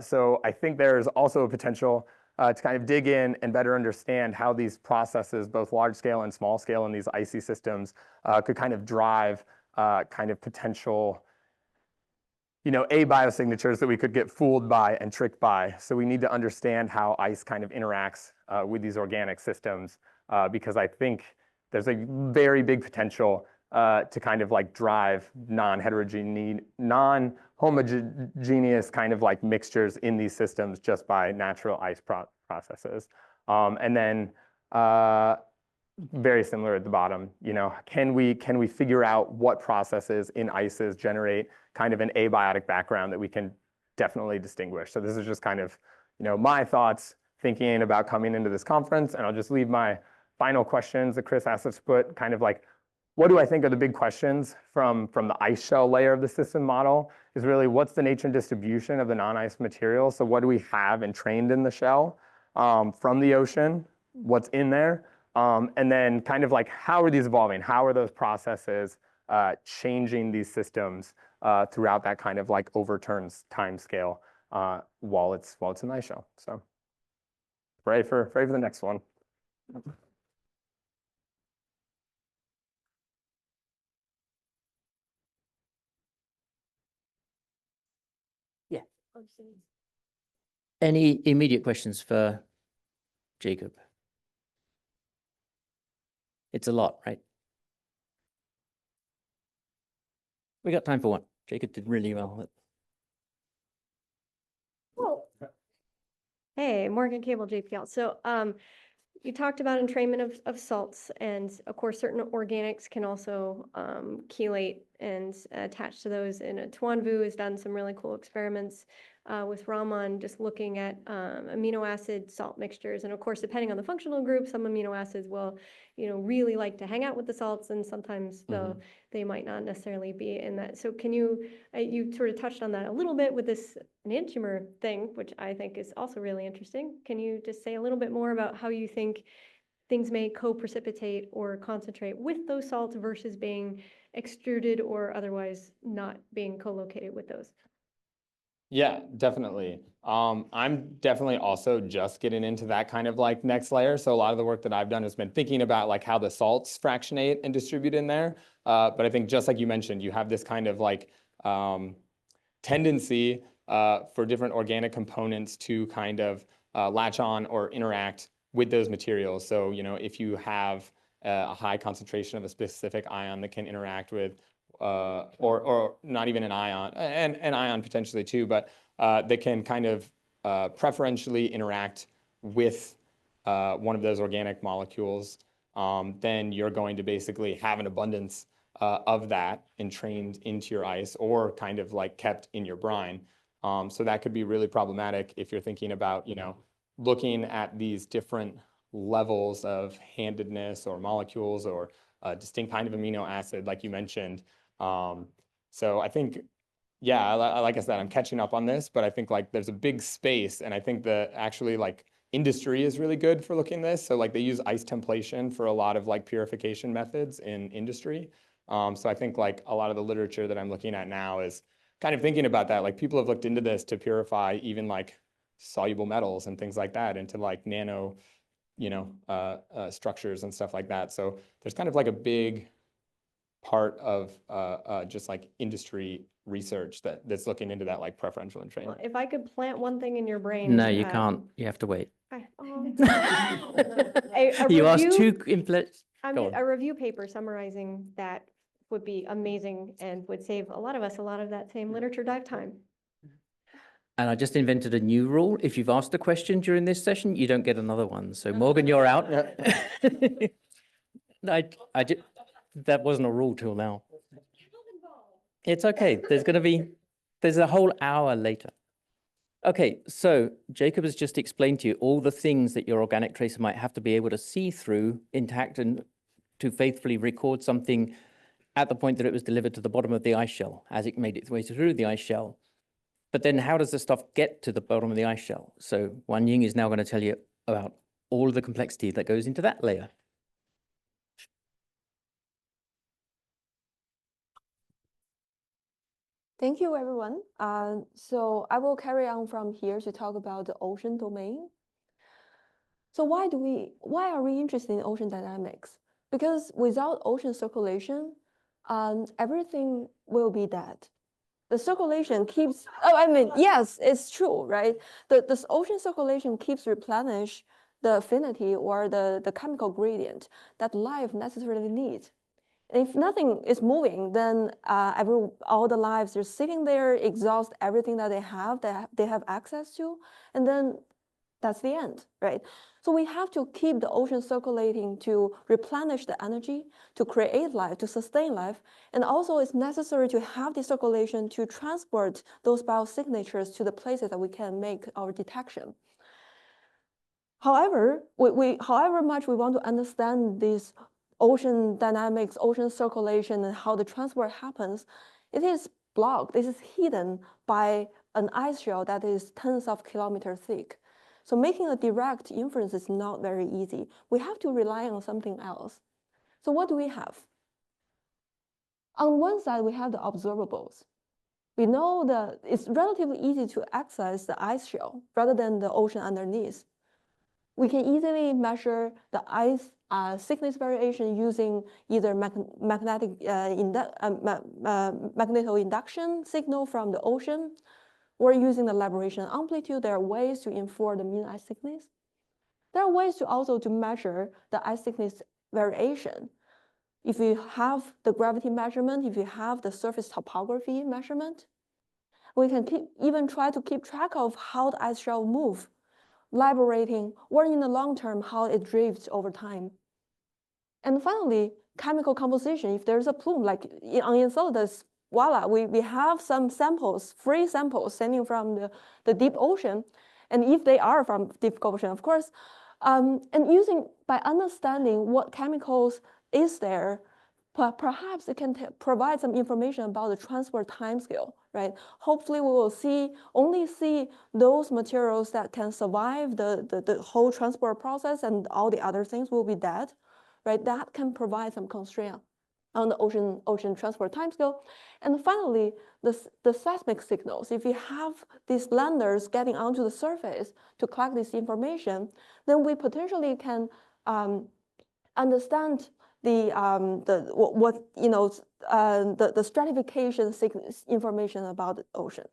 So I think there's also a potential to kind of dig in and better understand how these processes, both large scale and small scale in these icy systems, could kind of drive kind of potential, you know, biosignatures that we could get fooled by and tricked by. So we need to understand how ice kind of interacts with these organic systems, because I think there's a very big potential to kind of like drive non-homogeneity homogeneous kind of like mixtures in these systems just by natural ice processes. And then very similar at the bottom, can we figure out what processes in ices generate kind of an abiotic background that we can definitely distinguish? So this is just kind of, my thoughts thinking about coming into this conference, and I'll just leave my final questions that Chris asked us to put kind of like, what do I think are the big questions from the ice shell layer of the system model is really what's the nature and distribution of the non-ice material? So what do we have entrained in the shell from the ocean? What's in there? And then kind of like, how are these evolving? How are those processes changing these systems throughout that kind of like overturns time scale while it's an ice shell? So ready for the next one. Yeah. Any immediate questions for Jacob? It's a lot, right? We got time for one. Jacob did really well. Well, hey, Morgan Cable, JPL. So you talked about entrainment of salts, and of course, certain organics can also chelate and attach to those. And Tuan Vu has done some really cool experiments with Raman, just looking at amino acid salt mixtures. And of course, depending on the functional group, some amino acids will, really like to hang out with the salts, and sometimes they might not necessarily be in that. So can you sort of touched on that a little bit with this enantiomer thing, which I think is also really interesting. Can you just say a little bit more about how you think things may co-precipitate or concentrate with those salts versus being extruded or otherwise not being co-located with those? Yeah, definitely. I'm definitely also just getting into that kind of like next layer. So a lot of the work that I've done has been thinking about like how the salts fractionate and distribute in there. But I think just like you mentioned, you have this kind of like tendency for different organic components to kind of latch on or interact with those materials. So, if you have a high concentration of a specific ion that can interact with or not even an ion, and an ion potentially too, but they can kind of preferentially interact with one of those organic molecules, then you're going to basically have an abundance of that entrained into your ice or kind of like kept in your brine. So that could be really problematic if you're thinking about, looking at these different levels of handedness or molecules or a distinct kind of amino acid, like you mentioned. So I think, yeah, like I said, I'm catching up on this, but I think like there's a big space, and I think that actually like industry is really good for looking at this. So like they use ice templation for a lot of like purification methods in industry. So I think like a lot of the literature that I'm looking at now is kind of thinking about that. Like people have looked into this to purify even like soluble metals and things like that into like nano, structures and stuff like that. So there's kind of like a big part of just like industry research that's looking into that like preferential entrainment. If I could plant one thing in your brain. No, you can't. You have to wait. You asked two a review paper summarizing that would be amazing and would save a lot of us a lot of that same literature dive time. And I just invented a new rule. If you've asked a question during this session, you don't get another one. So Morgan, you're out. No, that wasn't a rule till now. It's okay. There's a whole hour later. Okay, so Jacob has just explained to you all the things that your organic tracer might have to be able to see through intact and to faithfully record something at the point that it was delivered to the bottom of the ice shell as it made its way through the ice shell. But then how does the stuff get to the bottom of the ice shell? So Wan Ying is now going to tell you about all of the complexity that goes into that layer. Thank you, everyone. So I will carry on from here to talk about the ocean domain. So why are we interested in ocean dynamics? Because without ocean circulation, everything will be dead. The circulation keeps, yes, it's true, right? The ocean circulation keeps replenish the affinity or the chemical gradient that life necessarily needs. If nothing is moving, then all the lives are sitting there, exhaust everything that they have access to, and then that's the end, right? So we have to keep the ocean circulating to replenish the energy, to create life, to sustain life. And also it's necessary to have the circulation to transport those biosignatures to the places that we can make our detection. However, however much we want to understand this ocean dynamics, ocean circulation, and how the transport happens, it is blocked, it is hidden by an ice shell that is tens of kilometers thick. So making a direct inference is not very easy. We have to rely on something else. So what do we have? On one side, we have the observables. We know that it's relatively easy to access the ice shell rather than the ocean underneath. We can easily measure the ice thickness variation using either magnetoinduction signal from the ocean, or using the libration amplitude. There are ways to infer the mean ice thickness. There are ways to also to measure the ice thickness variation. If you have the gravity measurement, if you have the surface topography measurement, we can even try to keep track of how the ice shell move, liberating, or in the long term, how it drifts over time. And finally, chemical composition. If there's a plume, like on Enceladus, voila, we have some samples, free samples sending from the deep ocean. And if they are from deep ocean, of course, and by understanding what chemicals is there, perhaps it can provide some information about the transport timescale, right? Hopefully we will only see those materials that can survive the whole transport process, and all the other things will be dead, right? That can provide some constraint on the ocean transport timescale. And finally, the seismic signals. If you have these landers getting onto the surface to collect this information, then we potentially can understand the stratification information about the ocean.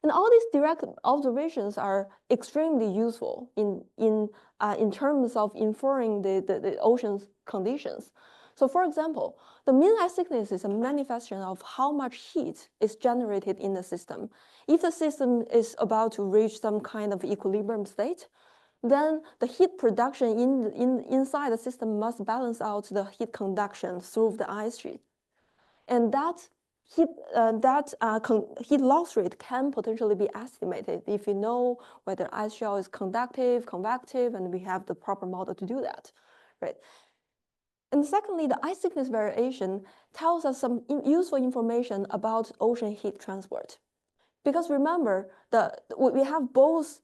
And all these direct observations are extremely useful in terms of inferring the ocean's conditions. So for example, the mean ice thickness is a manifestation of how much heat is generated in the system. If the system is about to reach some kind of equilibrium state, then the heat production inside the system must balance out the heat conduction through the ice sheet. And that heat loss rate can potentially be estimated if you know whether ice shell is conductive, convective, and we have the proper model to do that, right? And secondly, the ice thickness variation tells us some useful information about ocean heat transport. Because remember, we have both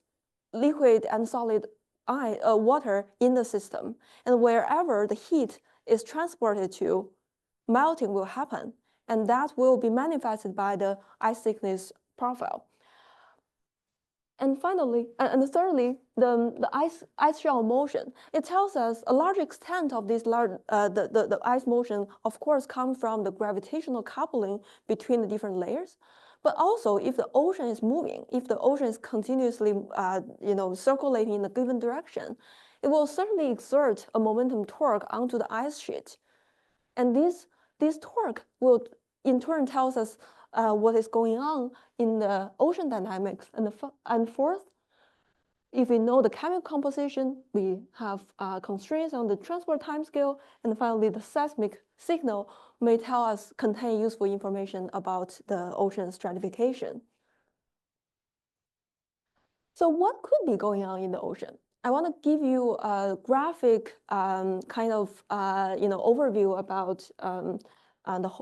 liquid and solid water in the system. And wherever the heat is transported to, melting will happen. And that will be manifested by the ice thickness profile. And finally, and thirdly, the ice shell motion. It tells us a large extent of this the ice motion, of course, comes from the gravitational coupling between the different layers. But also, if the ocean is moving, if the ocean is continuously circulating in a given direction, it will certainly exert a momentum torque onto the ice sheet. And this torque will in turn tells us what is going on in the ocean dynamics. And fourth, if we know the chemical composition, we have constraints on the transport timescale. And finally, the seismic signal may contain useful information about the ocean stratification. So what could be going on in the ocean? I want to give you a graphic kind of overview about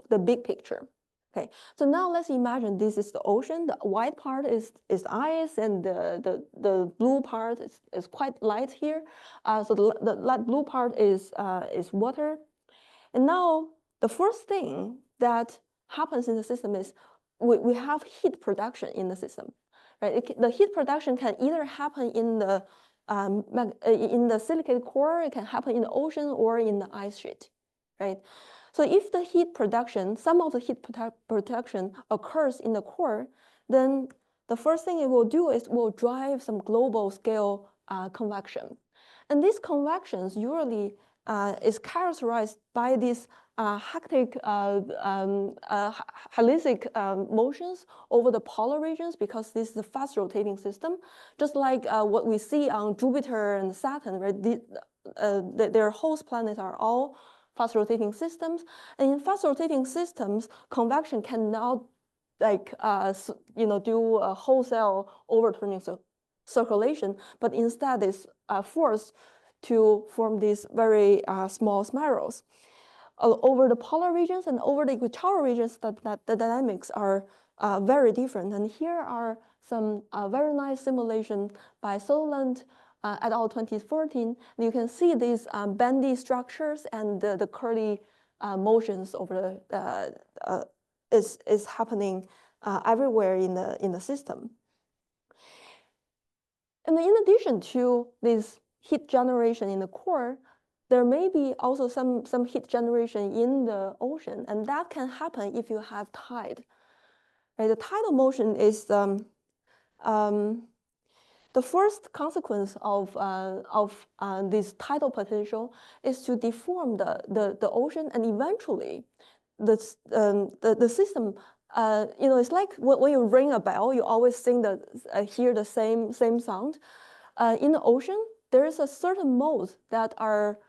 the big picture. Okay, so now let's imagine this is the ocean. The white part is ice, and the blue part is quite light here. So the light blue part is water. And now the first thing that happens in the system is we have heat production in the system. Right? The heat production can either happen in the silicate core, it can happen in the ocean, or in the ice sheet, right? So if the heat production, some of the heat production occurs in the core, then the first thing it will do is will drive some global scale convection. And these convections usually is characterized by this hectic helicic motions over the polar regions because this is a fast rotating system, just like what we see on Jupiter and Saturn, right? Their host planets are all fast rotating systems. And in fast rotating systems, convection cannot like, do a wholesale overturning circulation, but instead is forced to form these very small spirals. Over the polar regions and over the equatorial regions, the dynamics are very different. And here are some very nice simulation by Sutherland et al. 2014. And you can see these bendy structures and the curly motions over the is happening everywhere in the system. And in addition to this heat generation in the core, there may be also some heat generation in the ocean, and that can happen if you have tide. Right? The tidal motion is the first consequence of this tidal potential is to deform the ocean, and eventually the system. It's like when you ring a bell, you always hear the same sound. In the ocean, there is a certain modes that are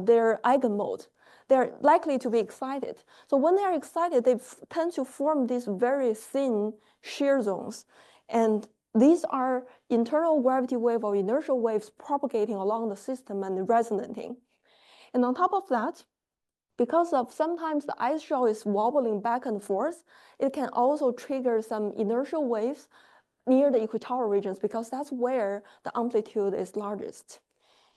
their eigenmode. They're likely to be excited. So when they are excited, they tend to form these very thin shear zones. And these are internal gravity wave or inertial waves propagating along the system and resonating. And on top of that, because of sometimes the ice shell is wobbling back and forth, it can also trigger some inertial waves near the equatorial regions because that's where the amplitude is largest.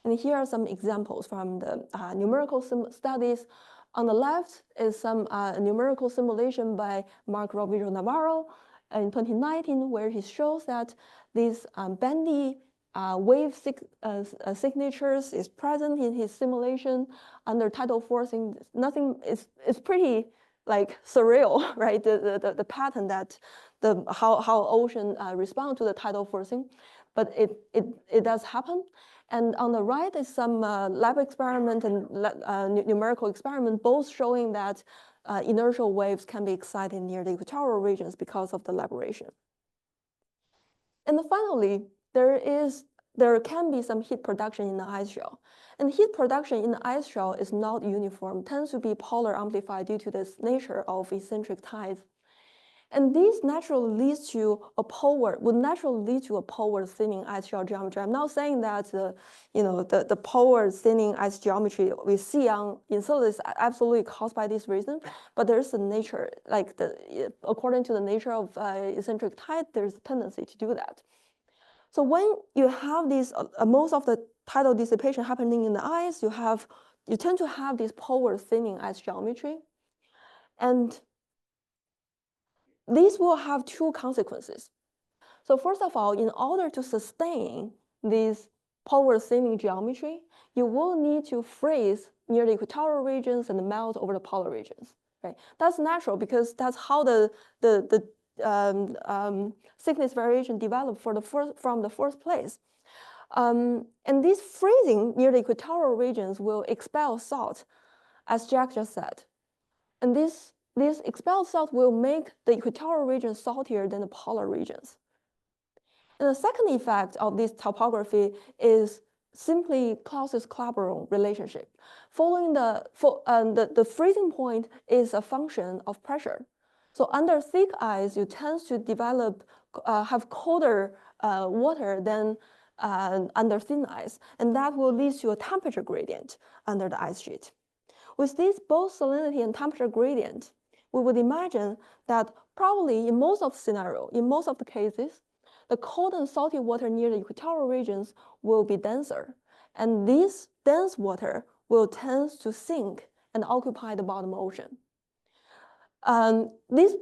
And here are some examples from the numerical studies. On the left is some numerical simulation by Mark Roviro Navarro in 2019, where he shows that these bendy wave signatures is present in his simulation under tidal forcing. Nothing is pretty like surreal, right? The pattern that how ocean respond to the tidal forcing, but it does happen. And on the right is some lab experiment and numerical experiment, both showing that inertial waves can be excited near the equatorial regions because of the libration. And then finally, there can be some heat production in the ice shell. And heat production in the ice shell is not uniform, tends to be polar amplified due to this nature of eccentric tides. And this naturally leads to would naturally lead to a polar thinning ice shell geometry. I'm not saying that the polar thinning ice geometry we see in Scylla is absolutely caused by this reason, but there's a nature, like according to the nature of eccentric tide, there's a tendency to do that. So when you have these, most of the tidal dissipation happening in the ice, you tend to have this polar thinning ice geometry. And these will have two consequences. So first of all, in order to sustain this polar thinning geometry, you will need to freeze near the equatorial regions and melt over the polar regions. Right? That's natural because that's how the thickness variation developed from the first place. And this freezing near the equatorial regions will expel salt, as Jack just said. And this expelled salt will make the equatorial regions saltier than the polar regions. And the second effect of this topography is simply Clausius-Clapeyron relationship. Following the freezing point is a function of pressure. So under thick ice, you tend to have colder water than under thin ice, and that will lead to a temperature gradient under the ice sheet. With this both salinity and temperature gradient, we would imagine that probably in most of the scenario, in most of the cases, the cold and salty water near the equatorial regions will be denser. And this dense water will tend to sink and occupy the bottom ocean. This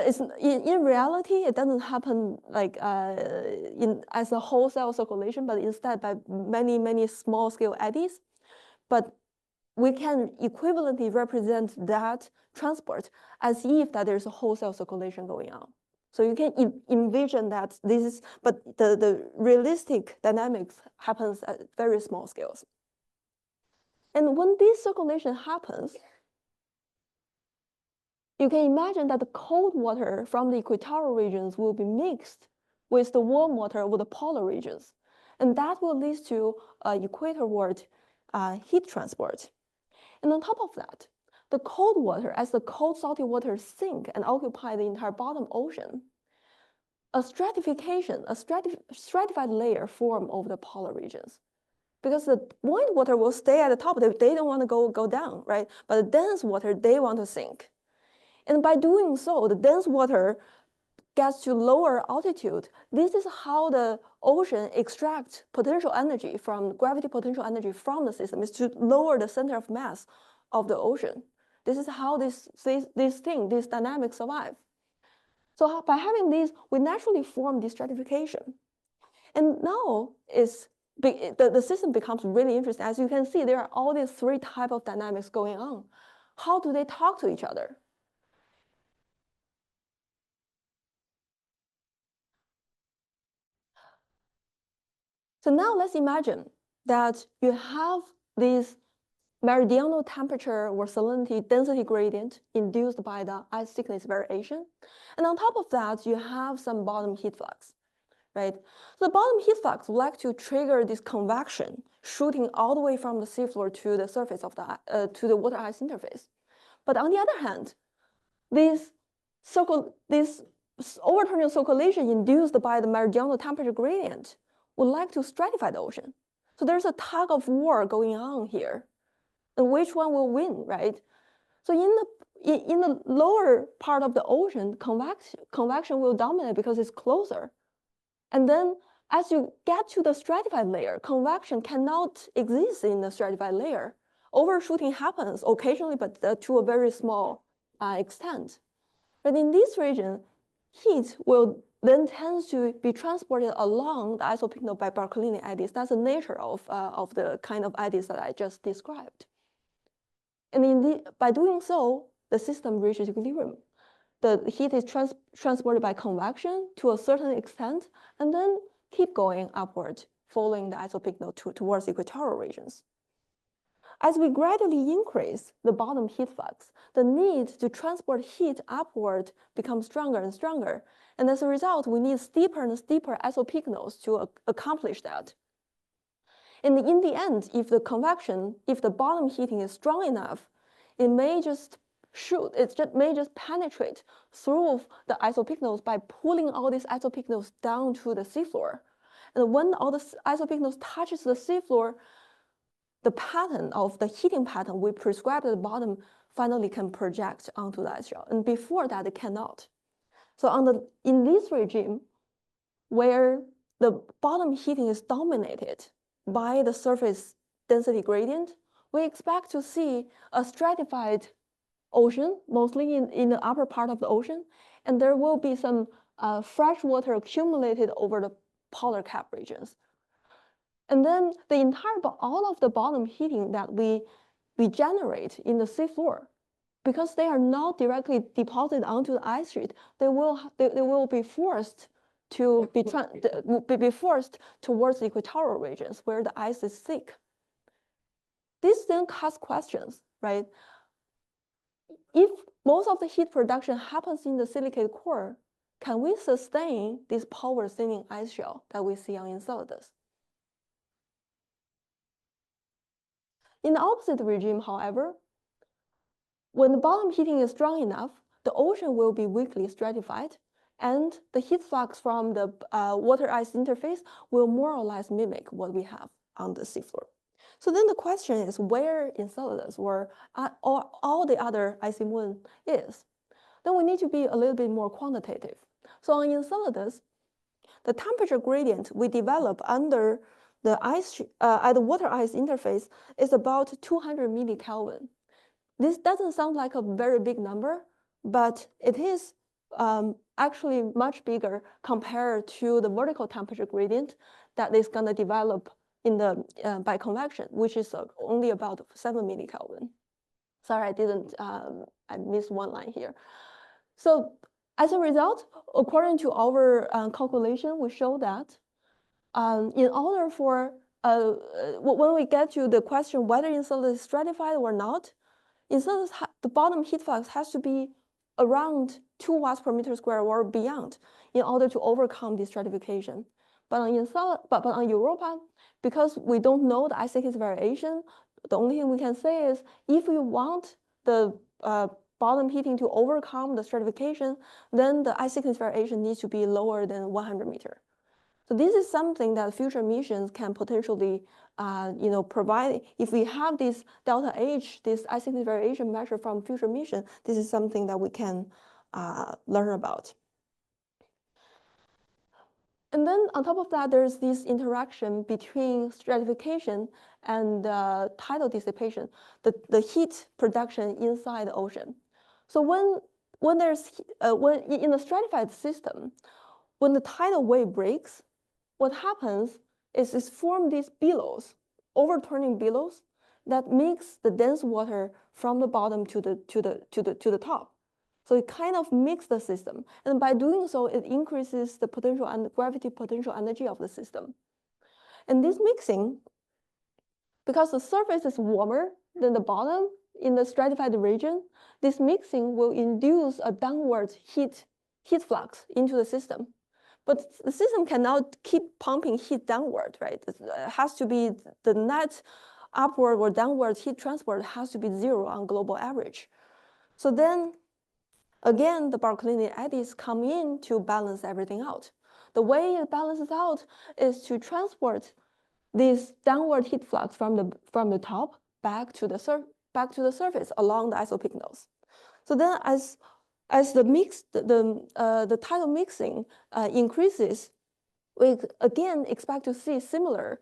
is in reality, it doesn't happen like as a wholesale circulation, but instead by many small scale eddies. But we can equivalently represent that transport as if that there's a wholesale circulation going on. So you can envision that this is, but the realistic dynamics happens at very small scales. And when this circulation happens, you can imagine that the cold water from the equatorial regions will be mixed with the warm water over the polar regions. And that will lead to equatorward heat transport. And on top of that, the cold water, as the cold salty water sink and occupy the entire bottom ocean, a stratification, a stratified layer form over the polar regions. Because the buoyant water will stay at the top, they don't want to go down, right? But the dense water, they want to sink. And by doing so, the dense water gets to lower altitude. This is how the ocean extracts potential energy from gravity potential energy from the system, is to lower the center of mass of the ocean. This is how this dynamics survive. So by having these, we naturally form this stratification. And now the system becomes really interesting. As you can see, there are all these three types of dynamics going on. How do they talk to each other? So now let's imagine that you have this meridional temperature or salinity density gradient induced by the ice thickness variation. And on top of that, you have some bottom heat flux, right? So the bottom heat flux would like to trigger this convection shooting all the way from the seafloor to the surface of to the water ice interface. But on the other hand, this overturning circulation induced by the meridional temperature gradient would like to stratify the ocean. So there's a tug of war going on here. And which one will win, right? So in the lower part of the ocean, convection will dominate because it's closer. And then as you get to the stratified layer, convection cannot exist in the stratified layer. Overshooting happens occasionally, but to a very small extent. But in this region, heat will then tend to be transported along the isopycnal by Bartholini eddies. That's the nature of the kind of eddies that I just described. And by doing so, the system reaches equilibrium. The heat is transported by convection to a certain extent, and then keep going upward, following the isopycnal towards equatorial regions. As we gradually increase the bottom heat flux, the need to transport heat upward becomes stronger and stronger. And as a result, we need steeper and steeper isopycnals to accomplish that. And in the end, if the bottom heating is strong enough, it may just penetrate through the isopycnals by pulling all these isopycnals down to the seafloor. And when all the isopycnals touches the seafloor, the pattern of the heating pattern we prescribed at the bottom finally can project onto the ice shell. And before that, it cannot. So in this regime, where the bottom heating is dominated by the surface density gradient, we expect to see a stratified ocean, mostly in the upper part of the ocean, and there will be some fresh water accumulated over the polar cap regions. And then all of the bottom heating that we generate in the seafloor, because they are not directly deposited onto the ice sheet, they will be forced to be forced towards the equatorial regions where the ice is thick. This then casts questions, right? If most of the heat production happens in the silicate core, can we sustain this power thinning ice shell that we see on Enceladus? In the opposite regime, however, when the bottom heating is strong enough, the ocean will be weakly stratified, and the heat flux from the water-ice interface will more or less mimic what we have on the seafloor. So then the question is where Enceladus or all the other icy moon is. Then we need to be a little bit more quantitative. So on Enceladus, the temperature gradient we develop under the at the water-ice interface is about 200 millikelvin. This doesn't sound like a very big number, but it is actually much bigger compared to the vertical temperature gradient that is going to develop by convection, which is only about 7 millikelvin. Sorry, I missed one line here. So as a result, according to our calculation, we show that in order for, when we get to the question whether Enceladus is stratified or not, Enceladus, the bottom heat flux has to be around 2 watts per meter square or beyond in order to overcome this stratification. But on Europa, because we don't know the ice thickness variation, the only thing we can say is if we want the bottom heating to overcome the stratification, then the ice thickness variation needs to be lower than 100 meter. So this is something that future missions can potentially, provide. If we have this delta H, this ice thickness variation measure from future mission, this is something that we can learn about. And then on top of that, there's this interaction between stratification and tidal dissipation, the heat production inside the ocean. So when there's when in a stratified system, when the tidal wave breaks, what happens is it forms these billows, overturning billows that mix the dense water from the bottom to the top. So it kind of mixes the system. And by doing so, it increases the potential and gravity potential energy of the system. And this mixing, because the surface is warmer than the bottom in the stratified region, this mixing will induce a downward heat flux into the system. But the system cannot keep pumping heat downward, right? It has to be the net upward or downward heat transport has to be zero on global average. So then again, the baroclinic eddies come in to balance everything out. The way it balances out is to transport this downward heat flux from the top back to the surface along the isopycnals. So then as the tidal mixing increases, we again expect to see similar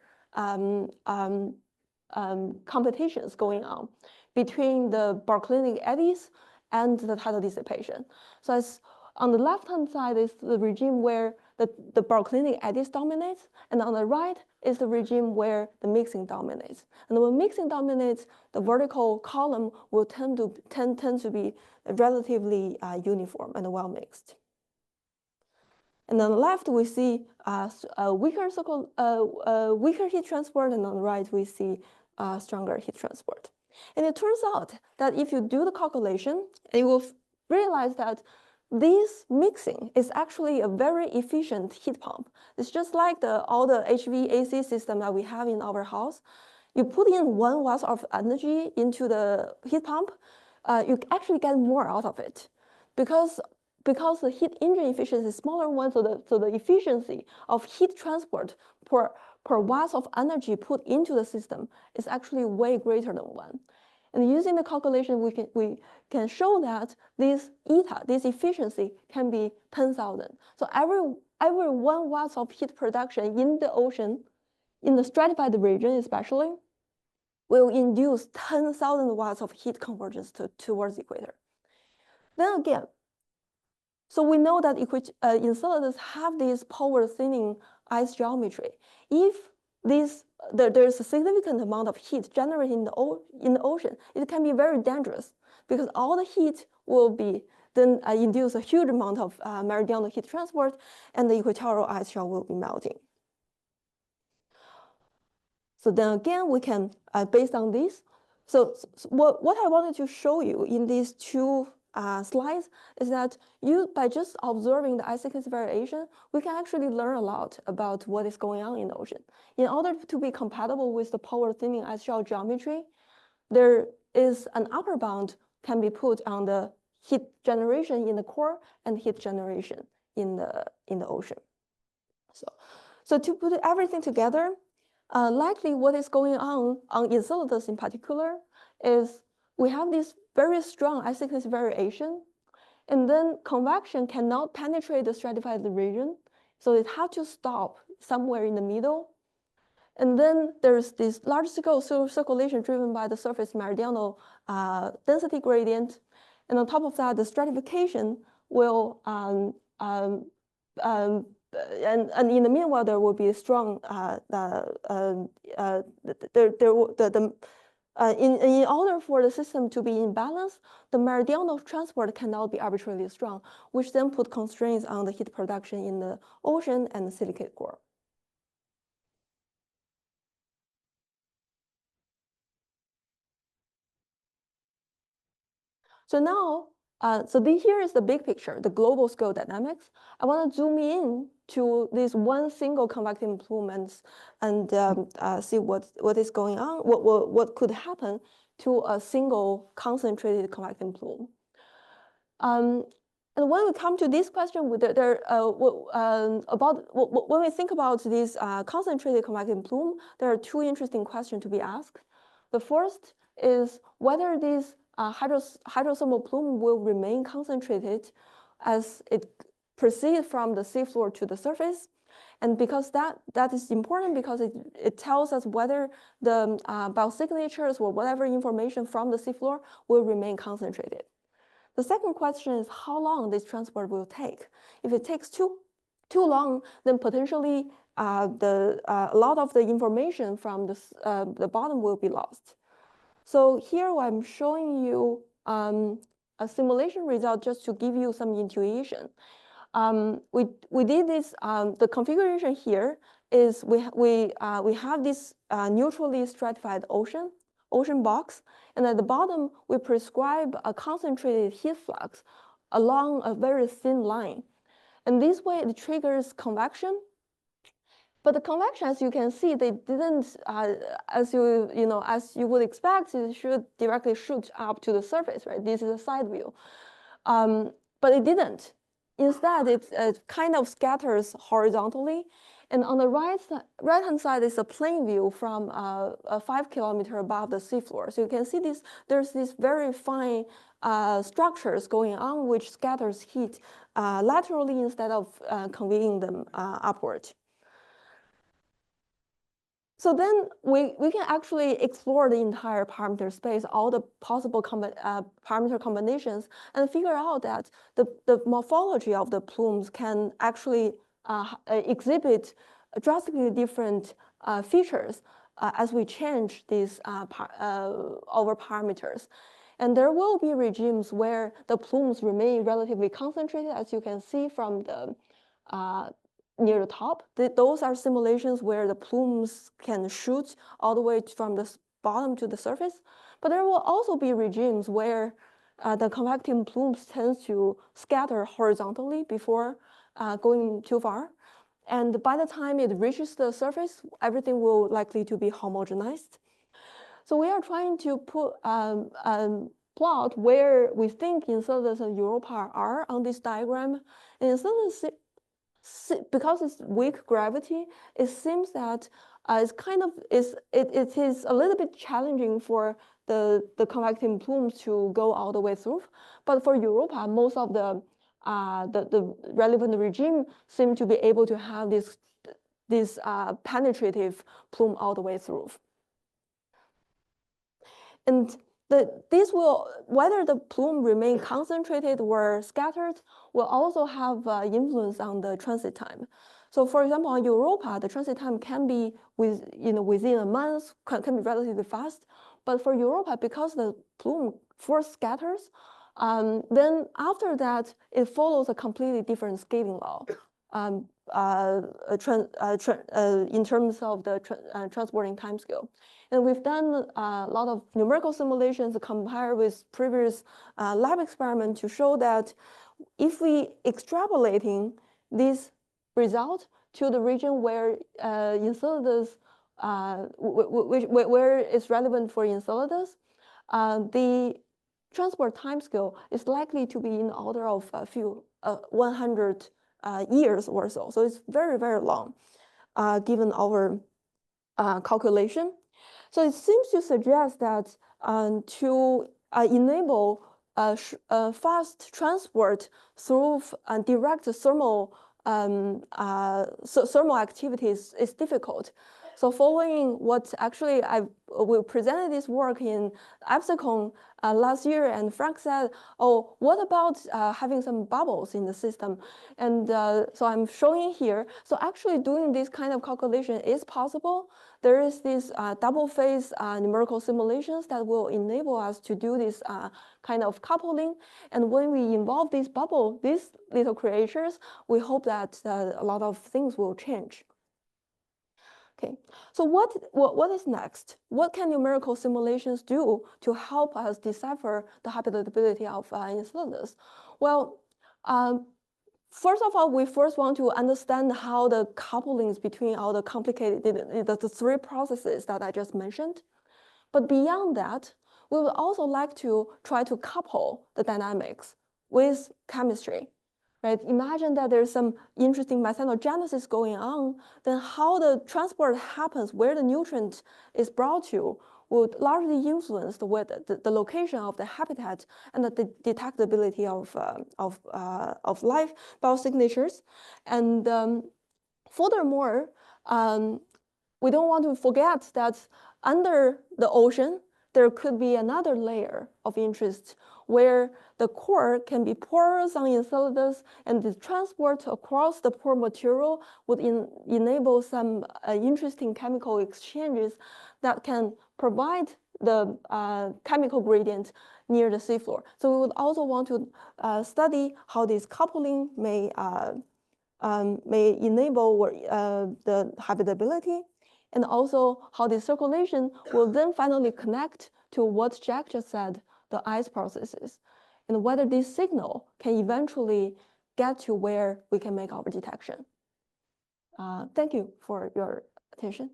competitions going on between the baroclinic eddies and the tidal dissipation. So as on the left-hand side is the regime where the baroclinic eddies dominates, and on the right is the regime where the mixing dominates. And when mixing dominates, the vertical column will tend to be relatively uniform and well mixed. And on the left, we see weaker heat transport, and on the right, we see stronger heat transport. And it turns out that if you do the calculation, you will realize that this mixing is actually a very efficient heat pump. It's just like all the HVAC system that we have in our house. You put in 1 watt of energy into the heat pump, you actually get more out of it because the heat engine efficiency is smaller one, so the efficiency of heat transport per watt of energy put into the system is actually way greater than 1. And using the calculation, we can show that this efficiency can be 10,000. So every 1 watt of heat production in the ocean, in the stratified region especially, will induce 10,000 watts of heat convergence towards the equator. Then again, so we know that Enceladus have this power thinning ice geometry. If there's a significant amount of heat generated in the ocean, it can be very dangerous because all the heat will be then induce a huge amount of meridional heat transport, and the equatorial ice shell will be melting. So then again, we can, based on this, so what I wanted to show you in these two slides is that by just observing the ice thickness variation, we can actually learn a lot about what is going on in the ocean. In order to be compatible with the power thinning ice shell geometry, there is an upper bound can be put on the heat generation in the core and heat generation in the ocean. So to put everything together, likely what is going on Enceladus in particular is we have this very strong ice thickness variation, and then convection cannot penetrate the stratified region, so it had to stop somewhere in the middle. And then there's this large-scale circulation driven by the surface meridional density gradient, and on top of that, the stratification will and in the meanwhile, there will be a strong in order for the system to be in balance, the meridional transport cannot be arbitrarily strong, which then put constraints on the heat production in the ocean and the silicate core. So now Here is the big picture, the global scale dynamics. I want to zoom in to this one single convective plume and see what is going on, what could happen to a single concentrated convective plume. And when we come to this question, when we think about this concentrated convective plume, there are two interesting questions to be asked. The first is whether this hydrothermal plume will remain concentrated as it proceeds from the seafloor to the surface. And because that is important because it tells us whether the biosignatures or whatever information from the seafloor will remain concentrated. The second question is how long this transport will take. If it takes too long, then potentially a lot of the information from the bottom will be lost. So here I'm showing you a simulation result just to give you some intuition. We did this. The configuration here is we have this neutrally stratified ocean box, and at the bottom we prescribe a concentrated heat flux along a very thin line, and this way it triggers convection. But the convection, as you can see, they didn't, as you would expect, it should directly shoot up to the surface, right? This is a side view, but it didn't. Instead, it kind of scatters horizontally, and on the right-hand side is a plane view from 5 kilometers above the seafloor. So you can see there's these very fine structures going on which scatters heat laterally instead of conveying them upward. So then we can actually explore the entire parameter space, all the possible parameter combinations, and figure out that the morphology of the plumes can actually exhibit drastically different features as we change these over parameters. And there will be regimes where the plumes remain relatively concentrated, as you can see from the near the top. Those are simulations where the plumes can shoot all the way from the bottom to the surface. But there will also be regimes where the convective plumes tend to scatter horizontally before going too far. And by the time it reaches the surface, everything will likely to be homogenized. So we are trying to plot where we think Enceladus and Europa are on this diagram. And Enceladus, because it's weak gravity, it seems that it is a little bit challenging for the convective plumes to go all the way through. But for Europa, most of the relevant regime seem to be able to have this penetrative plume all the way through. And whether the plume remain concentrated or scattered will also have influence on the transit time. So for example, on Europa, the transit time can be within a month, can be relatively fast. But for Europa, because the plume first scatters, then after that, it follows a completely different scaling law in terms of the transporting timescale. And we've done a lot of numerical simulations compared with previous lab experiments to show that if we extrapolating this result to the region where Enceladus, where it's relevant for Enceladus, the transport timescale is likely to be in the order of a few 100 years or so. So it's very, very long, given our calculation. So it seems to suggest that to enable fast transport through direct thermal activities is difficult. So following what actually we presented this work in EPSICON last year, and Frank said, oh, what about having some bubbles in the system? And so I'm showing here. So actually doing this kind of calculation is possible. There is this double phase numerical simulations that will enable us to do this kind of coupling. And when we involve these little creatures, we hope that a lot of things will change. Okay, so what is next? What can numerical simulations do to help us decipher the habitability of Enceladus? Well, first of all, we first want to understand how the couplings between all the complicated, the three processes that I just mentioned. But beyond that, we would also like to try to couple the dynamics with chemistry. Right? Imagine that there's some interesting methanogenesis going on, then how the transport happens, where the nutrient is brought to, would largely influence the location of the habitat and the detectability of life biosignatures. And furthermore, we don't want to forget that under the ocean, there could be another layer of interest where the core can be porous on Enceladus, and the transport across the pore material would enable some interesting chemical exchanges that can provide the chemical gradient near the seafloor. So we would also want to study how this coupling may enable the habitability, and also how the circulation will then finally connect to what Jack just said, the ice processes, and whether this signal can eventually get to where we can make our detection. Thank you for your attention.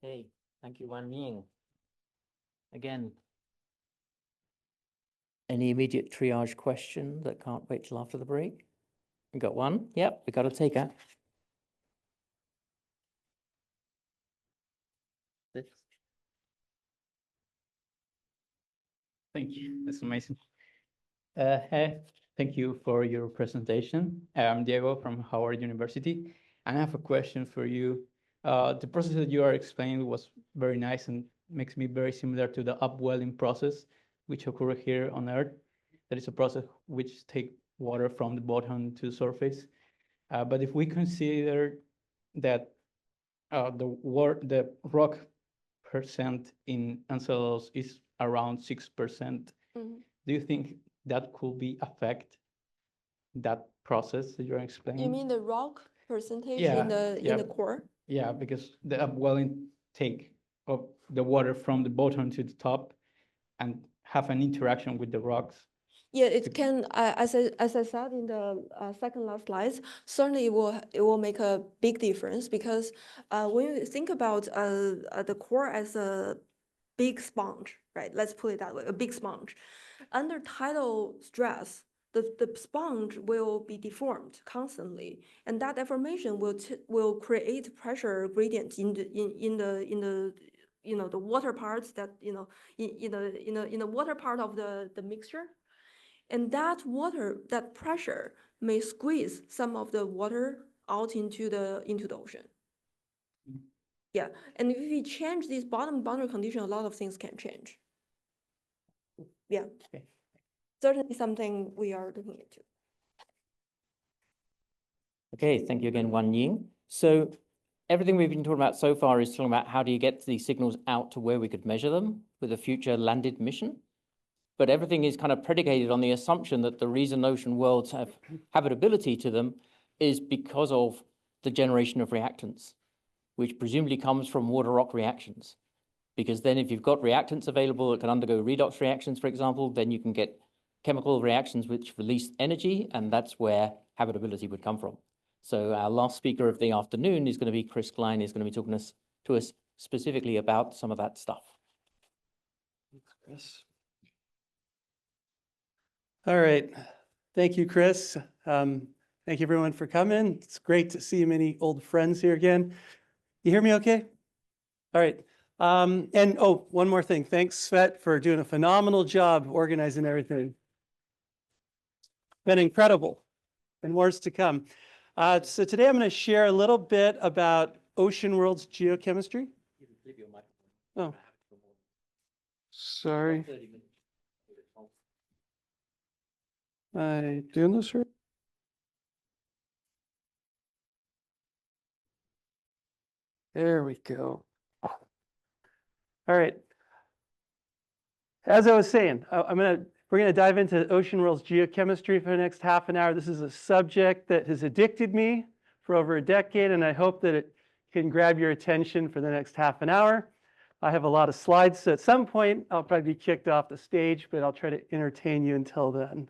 Hey, thank you, Wan Ying. Again, any immediate triage question that can't wait till after the break? We got one? Yep, we got a taker. Thank you. That's amazing. Hey, thank you for your presentation. I'm Diego from Howard University, and I have a question for you. The process that you are explaining was very nice and makes me very similar to the upwelling process, which occurs here on Earth. That is a process which takes water from the bottom to the surface. But if we consider that the rock percent in Enceladus is around 6%, do you think that could be affect that process that you're explaining? You mean the rock percentage Yeah, in the core? Yeah, because the upwelling take of the water from the bottom to the top and have an interaction with the rocks. Yeah, it can, as I said in the second last slides, certainly it will make a big difference, because when you think about the core as a big sponge, right? Let's put it that way, a big sponge. Under tidal stress, the sponge will be deformed constantly, and that deformation will create pressure gradients in the the water parts that in the water part of the mixture. And that pressure may squeeze some of the water out into the ocean. Yeah, and if we change this bottom boundary condition, a lot of things can change. Yeah, Okay. Certainly something we are looking into. Okay, thank you again, Wan Ying. So everything we've been talking about so far is talking about how do you get these signals out to where we could measure them with a future landed mission. But everything is kind of predicated on the assumption that the reason ocean worlds have habitability to them is because of the generation of reactants, which presumably comes from water rock reactions. Because then if you've got reactants available that can undergo redox reactions, for example, then you can get chemical reactions which release energy, and that's where habitability would come from. So our last speaker of the afternoon is going to be Chris Klein, is going to be talking to us specifically about some of that stuff. Thanks, Chris. All right. Thank you, Chris. Thank you, everyone, for coming. It's great to see many old friends here again. You hear me okay? All right. And oh, one more thing. Thanks, Svet, for doing a phenomenal job organizing everything. Been incredible, and more's to come. So today I'm going to share a little bit about ocean world's geochemistry. Oh, sorry. I doing this right? There we go. All right. As I was saying, I'm going to We're going to dive into ocean world's geochemistry for the next half an hour. This is a subject that has addicted me for over a decade, and I hope that it can grab your attention for the next half an hour. I have a lot of slides, so at some point I'll probably be kicked off the stage, but I'll try to entertain you until then.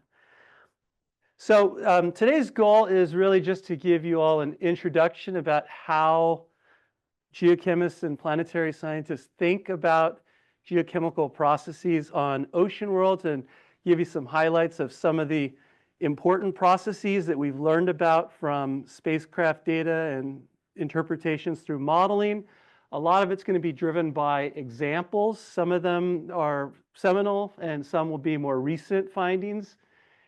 So today's goal is really just to give you all an introduction about how geochemists and planetary scientists think about geochemical processes on ocean worlds and give you some highlights of some of the important processes that we've learned about from spacecraft data and interpretations through modeling. A lot of it's going to be driven by examples. Some of them are seminal and some will be more recent findings.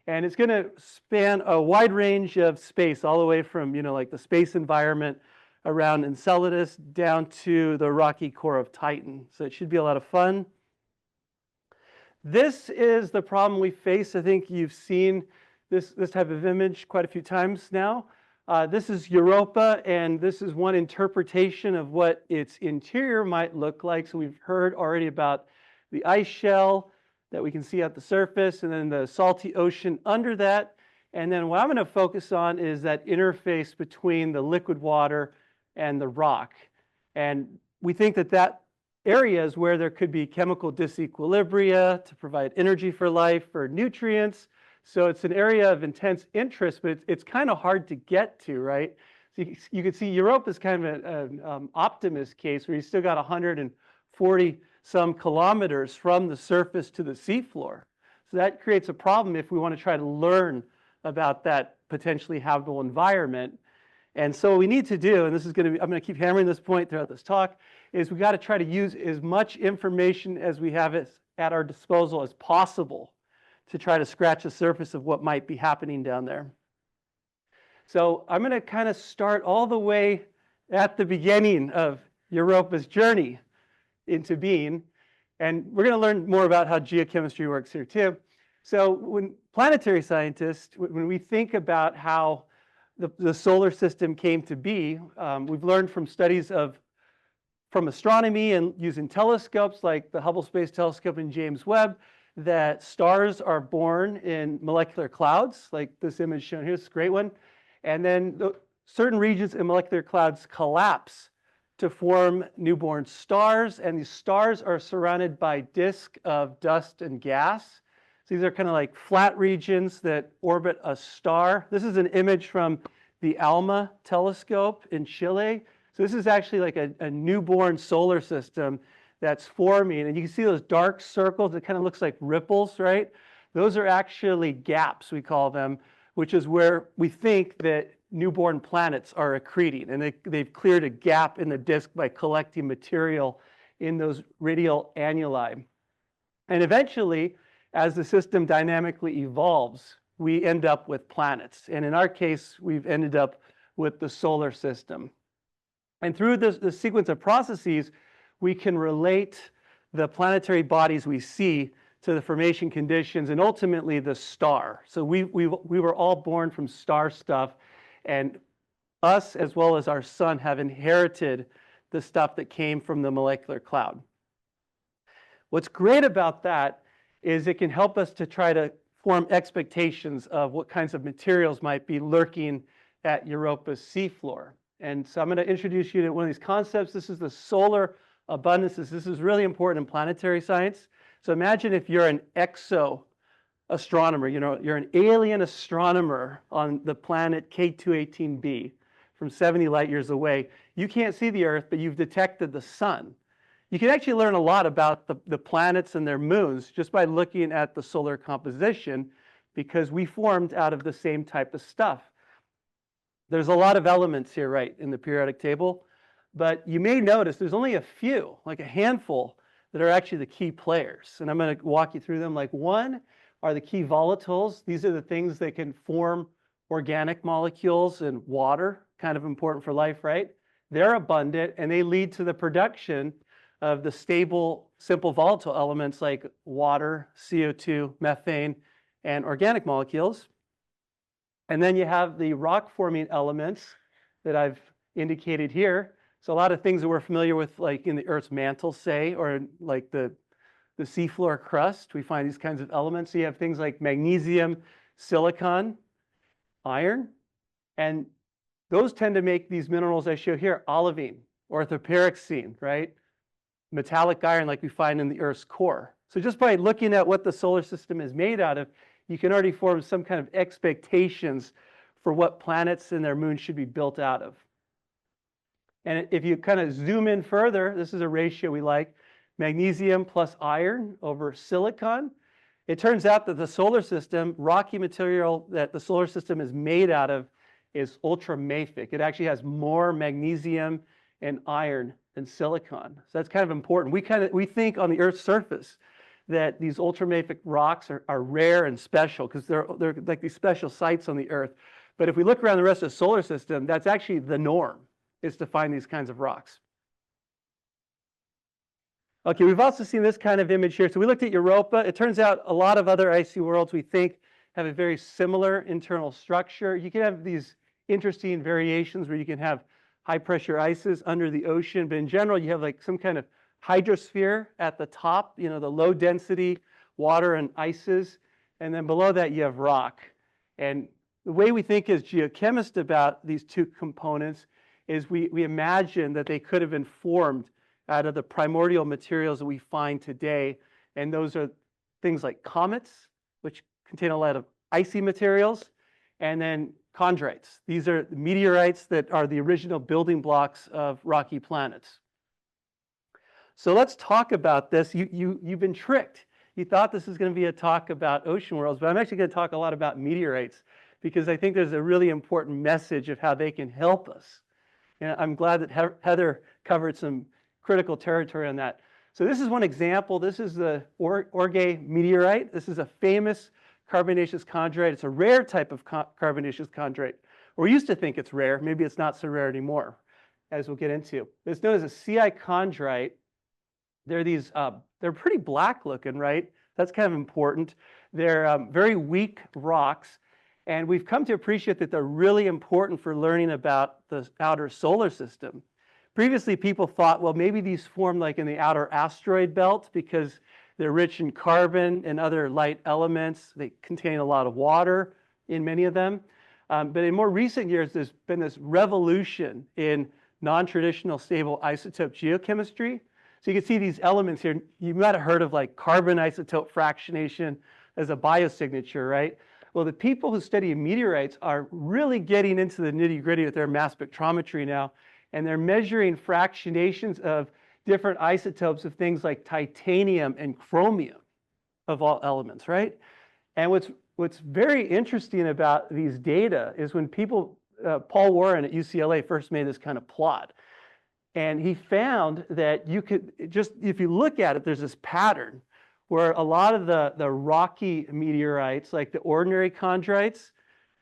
And it's going to span a wide range of space, all the way from, like the space environment around Enceladus down to the rocky core of Titan. So it should be a lot of fun. This is the problem we face. I think you've seen this type of image quite a few times now. This is Europa, and this is one interpretation of what its interior might look like. So we've heard already about the ice shell that we can see at the surface, and then the salty ocean under that. And then what I'm going to focus on is that interface between the liquid water and the rock. And we think that that area is where there could be chemical disequilibria to provide energy for life, for nutrients. So it's an area of intense interest, but it's kind of hard to get to, right? So you can see Europa is kind of an optimist case where you still got 140 some kilometers from the surface to the seafloor. So that creates a problem if we want to try to learn about that potentially habitable environment. And so what we need to do, and this is going to be, I'm going to keep hammering this point throughout this talk, is we got to try to use as much information as we have at our disposal as possible to try to scratch the surface of what might be happening down there. So I'm going to kind of start all the way at the beginning of Europa's journey into being, and we're going to learn more about how geochemistry works here too. So when planetary scientists, when we think about how the solar system came to be, we've learned from studies from astronomy and using telescopes like the Hubble Space Telescope and James Webb, that stars are born in molecular clouds, like this image shown here. It's a great one. And then certain regions in molecular clouds collapse to form newborn stars, and these stars are surrounded by disk of dust and gas. So these are kind of like flat regions that orbit a star. This is an image from the ALMA telescope in Chile. So this is actually like a newborn solar system that's forming, and you can see those dark circles. It kind of looks like ripples, right? Those are actually gaps, we call them, which is where we think that newborn planets are accreting, and they've cleared a gap in the disk by collecting material in those radial annuli. And eventually, as the system dynamically evolves, we end up with planets. And in our case, we've ended up with the solar system. And through the sequence of processes, we can relate the planetary bodies we see to the formation conditions and ultimately the star. So we were all born from star stuff, and us as well as our sun have inherited the stuff that came from the molecular cloud. What's great about that is it can help us to try to form expectations of what kinds of materials might be lurking at Europa's seafloor. And so I'm going to introduce you to one of these concepts. This is the solar abundances. This is really important in planetary science. So imagine if you're an exo astronomer, you're an alien astronomer on the planet K218b from 70 light years away. You can't see the Earth, but you've detected the sun. You can actually learn a lot about the planets and their moons just by looking at the solar composition, because we formed out of the same type of stuff. There's a lot of elements here, right, in the periodic table, but you may notice there's only a few, like a handful, that are actually the key players. And I'm going to walk you through them. Like one are the key volatiles. These are the things that can form organic molecules and water, kind of important for life, right? They're abundant, and they lead to the production of the stable, simple volatile elements like water, CO2, methane, and organic molecules. And then you have the rock-forming elements that I've indicated here. So a lot of things that we're familiar with, like in the Earth's mantle, say, or like the the seafloor crust, we find these kinds of elements. So you have things like magnesium, silicon, iron, and those tend to make these minerals I show here, olivine, orthopyroxene, right? Metallic iron like we find in the Earth's core. So just by looking at what the solar system is made out of, you can already form some kind of expectations for what planets and their moons should be built out of. And if you kind of zoom in further, this is a ratio we like, magnesium plus iron over silicon. It turns out that the solar system, rocky material that the solar system is made out of, is ultramafic. It actually has more magnesium and iron than silicon. So that's kind of important. We think on the Earth's surface that these ultramafic rocks are rare and special because they're like these special sites on the Earth. But if we look around the rest of the solar system, that's actually the norm, is to find these kinds of rocks. Okay, we've also seen this kind of image here. So we looked at Europa. It turns out a lot of other icy worlds we think have a very similar internal structure. You can have these interesting variations where you can have high pressure ices under the ocean, but in general you have like some kind of hydrosphere at the top, you know, the low density water and ices, and then below that you have rock. And the way we think as geochemists about these two components is we imagine that they could have been formed out of the primordial materials that we find today, and those are things like comets, which contain a lot of icy materials, and then chondrites. These are meteorites that are the original building blocks of rocky planets. So let's talk about this. You've been tricked. You thought this was going to be a talk about ocean worlds, but I'm actually going to talk a lot about meteorites because I think there's a really important message of how they can help us. And I'm glad that Heather covered some critical territory on that. So this is one example. This is the Orge meteorite. This is a famous carbonaceous chondrite. It's a rare type of carbonaceous chondrite. We used to think it's rare. Maybe it's not so rare anymore, as we'll get into. It's known as a CI chondrite. They're these, they're pretty black looking, right? That's kind of important. They're very weak rocks. And we've come to appreciate that they're really important for learning about the outer solar system. Previously, people thought, well, maybe these form like in the outer asteroid belt because they're rich in carbon and other light elements. They contain a lot of water in many of them. But in more recent years, there's been this revolution in non-traditional stable isotope geochemistry. So you can see these elements here. You might have heard of like carbon isotope fractionation as a biosignature, right? Well, the people who study meteorites are really getting into the nitty-gritty with their mass spectrometry now, and they're measuring fractionations of different isotopes of things like titanium and chromium, of all elements, right? And what's very interesting about these data is when people, Paul Warren at UCLA first made this kind of plot, and he found that you could just, if you look at it, there's this pattern where a lot of the rocky meteorites, like the ordinary chondrites,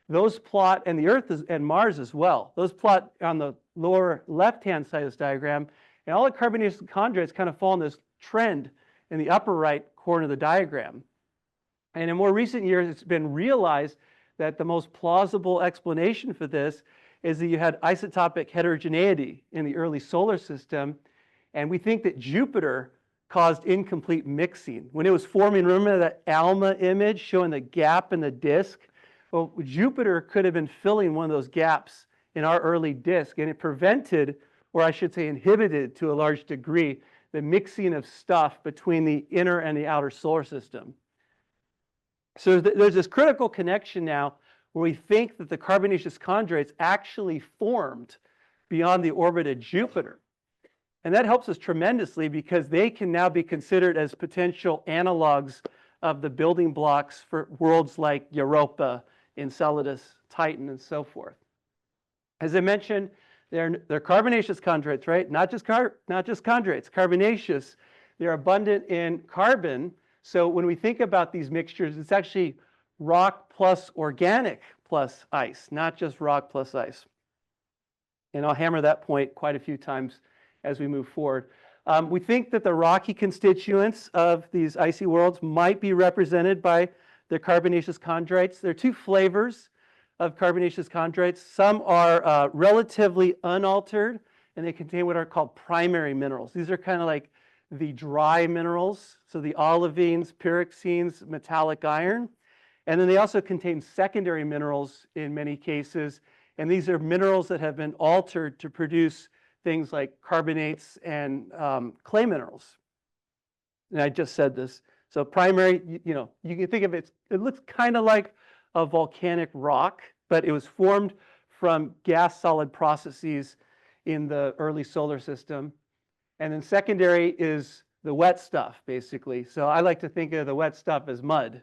those plot, and the Earth and Mars as well, those plot on the lower left-hand side of this diagram, and all the carbonaceous chondrites kind of fall in this trend in the upper right corner of the diagram. And in more recent years, it's been realized that the most plausible explanation for this is that you had isotopic heterogeneity in the early solar system, and we think that Jupiter caused incomplete mixing. When it was forming, remember that ALMA image showing the gap in the disk? Well, Jupiter could have been filling one of those gaps in our early disk, and it prevented, or I should say inhibited to a large degree, the mixing of stuff between the inner and the outer solar system. So there's this critical connection now where we think that the carbonaceous chondrites actually formed beyond the orbit of Jupiter. And that helps us tremendously because they can now be considered as potential analogs of the building blocks for worlds like Europa, Enceladus, Titan, and so forth. As I mentioned, they're carbonaceous chondrites, right? Not just chondrites, carbonaceous. They're abundant in carbon. So when we think about these mixtures, it's actually rock plus organic plus ice, not just rock plus ice. And I'll hammer that point quite a few times as we move forward. We think that the rocky constituents of these icy worlds might be represented by the carbonaceous chondrites. There are two flavors of carbonaceous chondrites. Some are relatively unaltered, and they contain what are called primary minerals. These are kind of like the dry minerals, so the olivines, pyroxenes, metallic iron. And then they also contain secondary minerals in many cases. And these are minerals that have been altered to produce things like carbonates and clay minerals. And I just said this. So primary, you can think of it, it looks kind of like a volcanic rock, but it was formed from gas solid processes in the early solar system. And then secondary is the wet stuff, basically. So I like to think of the wet stuff as mud.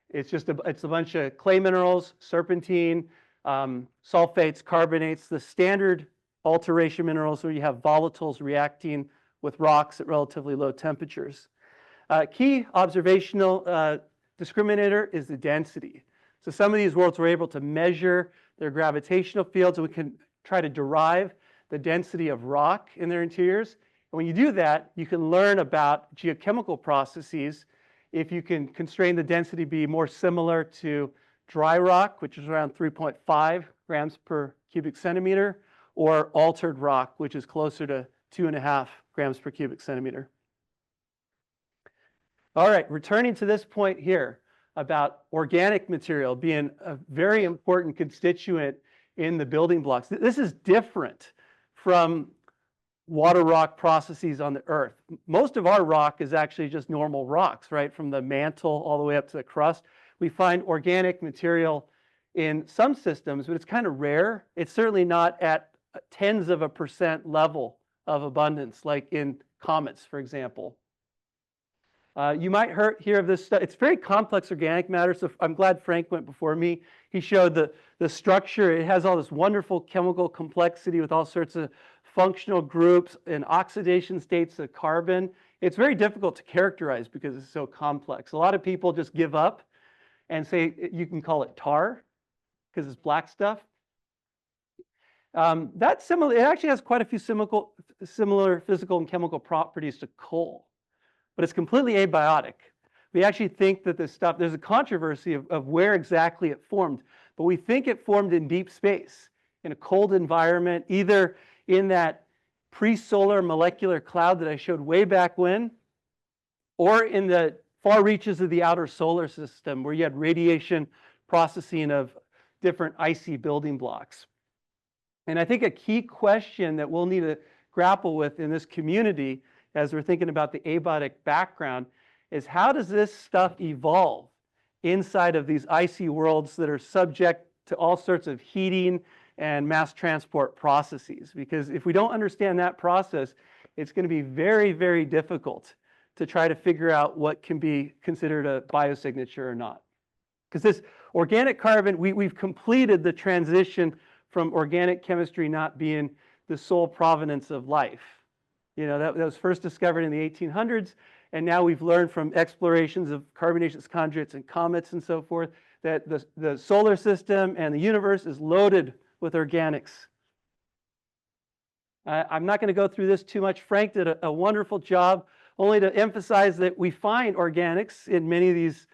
It's just it's a bunch of clay minerals, serpentine, sulfates, carbonates, the standard alteration minerals where you have volatiles reacting with rocks at relatively low temperatures. Key observational discriminator is the density. So some of these worlds were able to measure their gravitational fields, and we can try to derive the density of rock in their interiors. And when you do that, you can learn about geochemical processes if you can constrain the density to be more similar to dry rock, which is around 3.5 grams per cubic centimeter, or altered rock, which is closer to 2.5 grams per cubic centimeter. All right, returning to this point here about organic material being a very important constituent in the building blocks. This is different from water rock processes on the Earth. Most of our rock is actually just normal rocks, right? From the mantle all the way up to the crust. We find organic material in some systems, but it's kind of rare. It's certainly not at tens of a % level of abundance, like in comets, for example. You might hear of this stuff. It's very complex organic matter, so I'm glad Frank went before me. He showed the structure. It has all this wonderful chemical complexity with all sorts of functional groups and oxidation states of carbon. It's very difficult to characterize because it's so complex. A lot of people just give up and say you can call it tar because it's black stuff. That's similar. It actually has quite a few similar physical and chemical properties to coal, but it's completely abiotic. We actually think that this stuff, there's a controversy of where exactly it formed, but we think it formed in deep space, in a cold environment, either in that pre-solar molecular cloud that I showed way back when, or in the far reaches of the outer solar system where you had radiation processing of different icy building blocks. And I think a key question that we'll need to grapple with in this community as we're thinking about the abiotic background is how does this stuff evolve inside of these icy worlds that are subject to all sorts of heating and mass transport processes? Because if we don't understand that process, it's going to be very, very difficult to try to figure out what can be considered a biosignature or not. Because this organic carbon, we've completed the transition from organic chemistry not being the sole provenance of life. You know, that was first discovered in the 1800s, and now we've learned from explorations of carbonaceous conjugates and comets and so forth that the solar system and the universe is loaded with organics. I'm not going to go through this too much. Frank did a wonderful job, only to emphasize that we find organics in many of these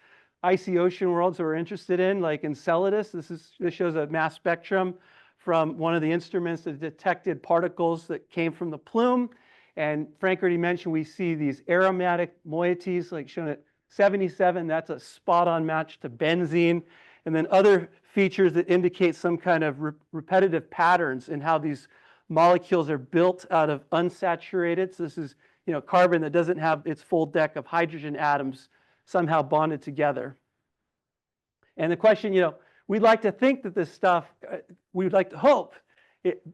icy ocean worlds that we're interested in, like Enceladus. This shows a mass spectrum from one of the instruments that detected particles that came from the plume. And Frank already mentioned we see these aromatic moieties, like shown at 77. That's a spot-on match to benzene. And then other features that indicate some kind of repetitive patterns in how these molecules are built out of unsaturated. So this is, carbon that doesn't have its full deck of hydrogen atoms somehow bonded together. And the question, we'd like to think that this stuff, we'd like to hope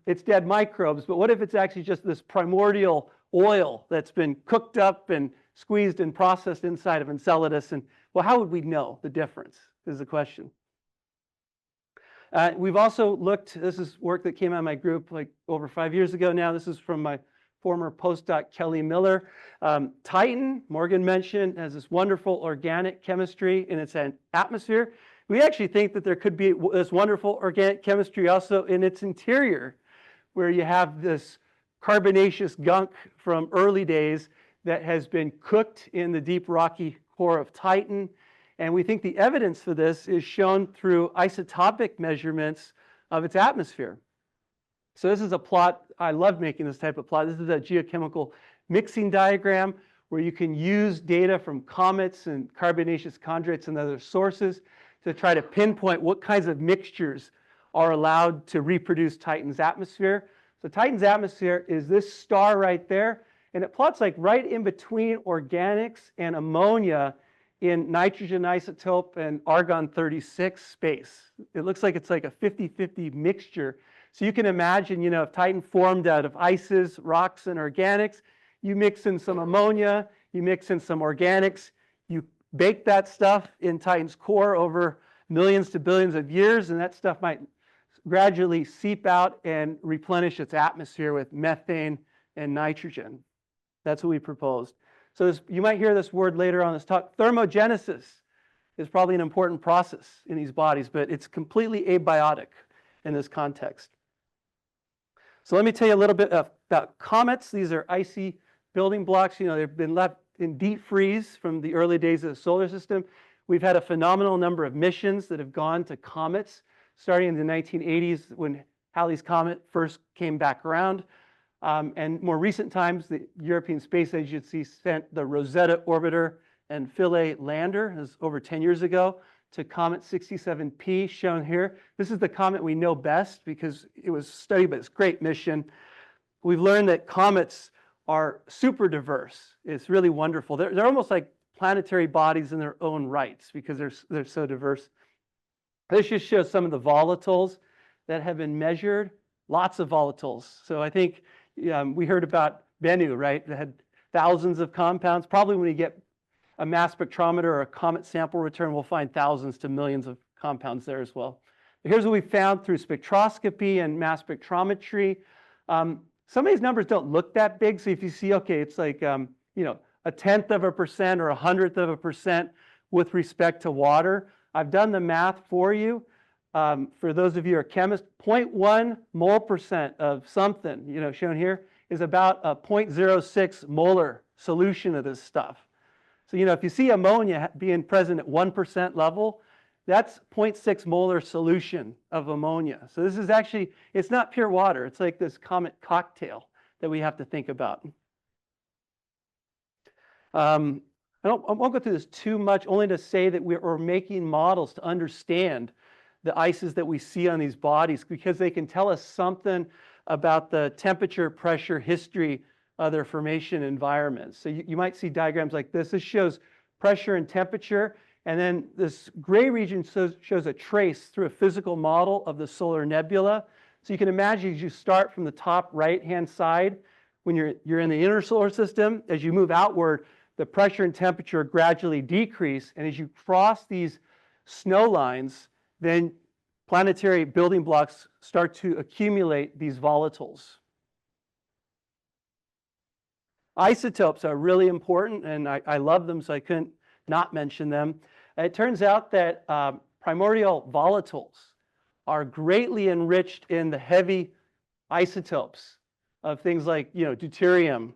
it's dead microbes, but what if it's actually just this primordial oil that's been cooked up and squeezed and processed inside of Enceladus? And well, how would we know the difference is the question. We've also looked, this is work that came out of my group like over 5 years ago now. This is from my former postdoc, Kelly Miller. Titan, Morgan mentioned, has this wonderful organic chemistry in its atmosphere. We actually think that there could be this wonderful organic chemistry also in its interior, where you have this carbonaceous gunk from early days that has been cooked in the deep rocky core of Titan. And we think the evidence for this is shown through isotopic measurements of its atmosphere. So this is a plot. I love making this type of plot. This is a geochemical mixing diagram where you can use data from comets and carbonaceous chondrites and other sources to try to pinpoint what kinds of mixtures are allowed to reproduce Titan's atmosphere. So Titan's atmosphere is this star right there, and it plots like right in between organics and ammonia in nitrogen isotope and argon-36 space. It looks like it's like a 50-50 mixture. So you can imagine, you know, if Titan formed out of ices, rocks, and organics, you mix in some ammonia, you mix in some organics, you bake that stuff in Titan's core over millions to billions of years, and that stuff might gradually seep out and replenish its atmosphere with methane and nitrogen. That's what we proposed. So this, you might hear this word later on this talk. Thermogenesis is probably an important process in these bodies, but it's completely abiotic in this context. So let me tell you a little bit about comets. These are icy building blocks. You know, they've been left in deep freeze from the early days of the solar system. We've had a phenomenal number of missions that have gone to comets, starting in the 1980s when Halley's Comet first came back around. And more recent times, the European Space Agency sent the Rosetta Orbiter and Philae lander, this was over 10 years ago, to Comet 67P, shown here. This is the comet we know best because it was studied by this great mission. We've learned that comets are super diverse. It's really wonderful. They're almost like planetary bodies in their own rights because they're so diverse. This just shows some of the volatiles that have been measured, lots of volatiles. So I think we heard about Bennu, right? That had thousands of compounds. Probably when we get a mass spectrometer or a comet sample return, we'll find thousands to millions of compounds there as well. Here's what we found through spectroscopy and mass spectrometry. Some of these numbers don't look that big. So if you see, okay, it's like, you know, 0.1% or 0.01% with respect to water. I've done the math for you. For those of you who are chemists, 0.1 mole percent of something, you know, shown here, is about a 0.06 molar solution of this stuff. So, you know, if you see ammonia being present at 1% level, that's 0.6 molar solution of ammonia. So this is actually, it's not pure water. It's like this comet cocktail that we have to think about. I won't go through this too much, only to say that we're making models to understand the ices that we see on these bodies because they can tell us something about the temperature, pressure, history of their formation environments. So you might see diagrams like this. This shows pressure and temperature, and then this gray region shows a trace through a physical model of the solar nebula. So you can imagine as you start from the top right-hand side, when you're in the inner solar system, as you move outward, the pressure and temperature gradually decrease, and as you cross these snow lines, then planetary building blocks start to accumulate these volatiles. Isotopes are really important, and I love them, so I couldn't not mention them. It turns out that primordial volatiles are greatly enriched in the heavy isotopes of things like, you know, deuterium,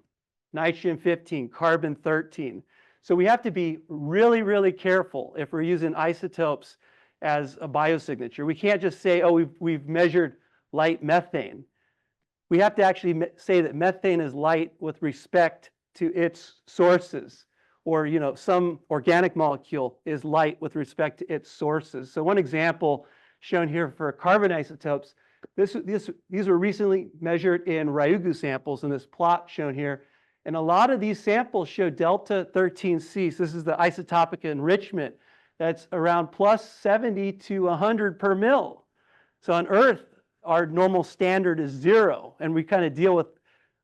nitrogen-15, carbon-13. So we have to be really, really careful if we're using isotopes as a biosignature. We can't just say, oh, we've measured light methane. We have to actually say that methane is light with respect to its sources, or, you know, some organic molecule is light with respect to its sources. So one example shown here for carbon isotopes, these were recently measured in Ryugu samples in this plot shown here. And a lot of these samples show delta 13C. So this is the isotopic enrichment that's around plus 70 to 100 per mil. So on Earth, our normal standard is 0, and we kind of deal with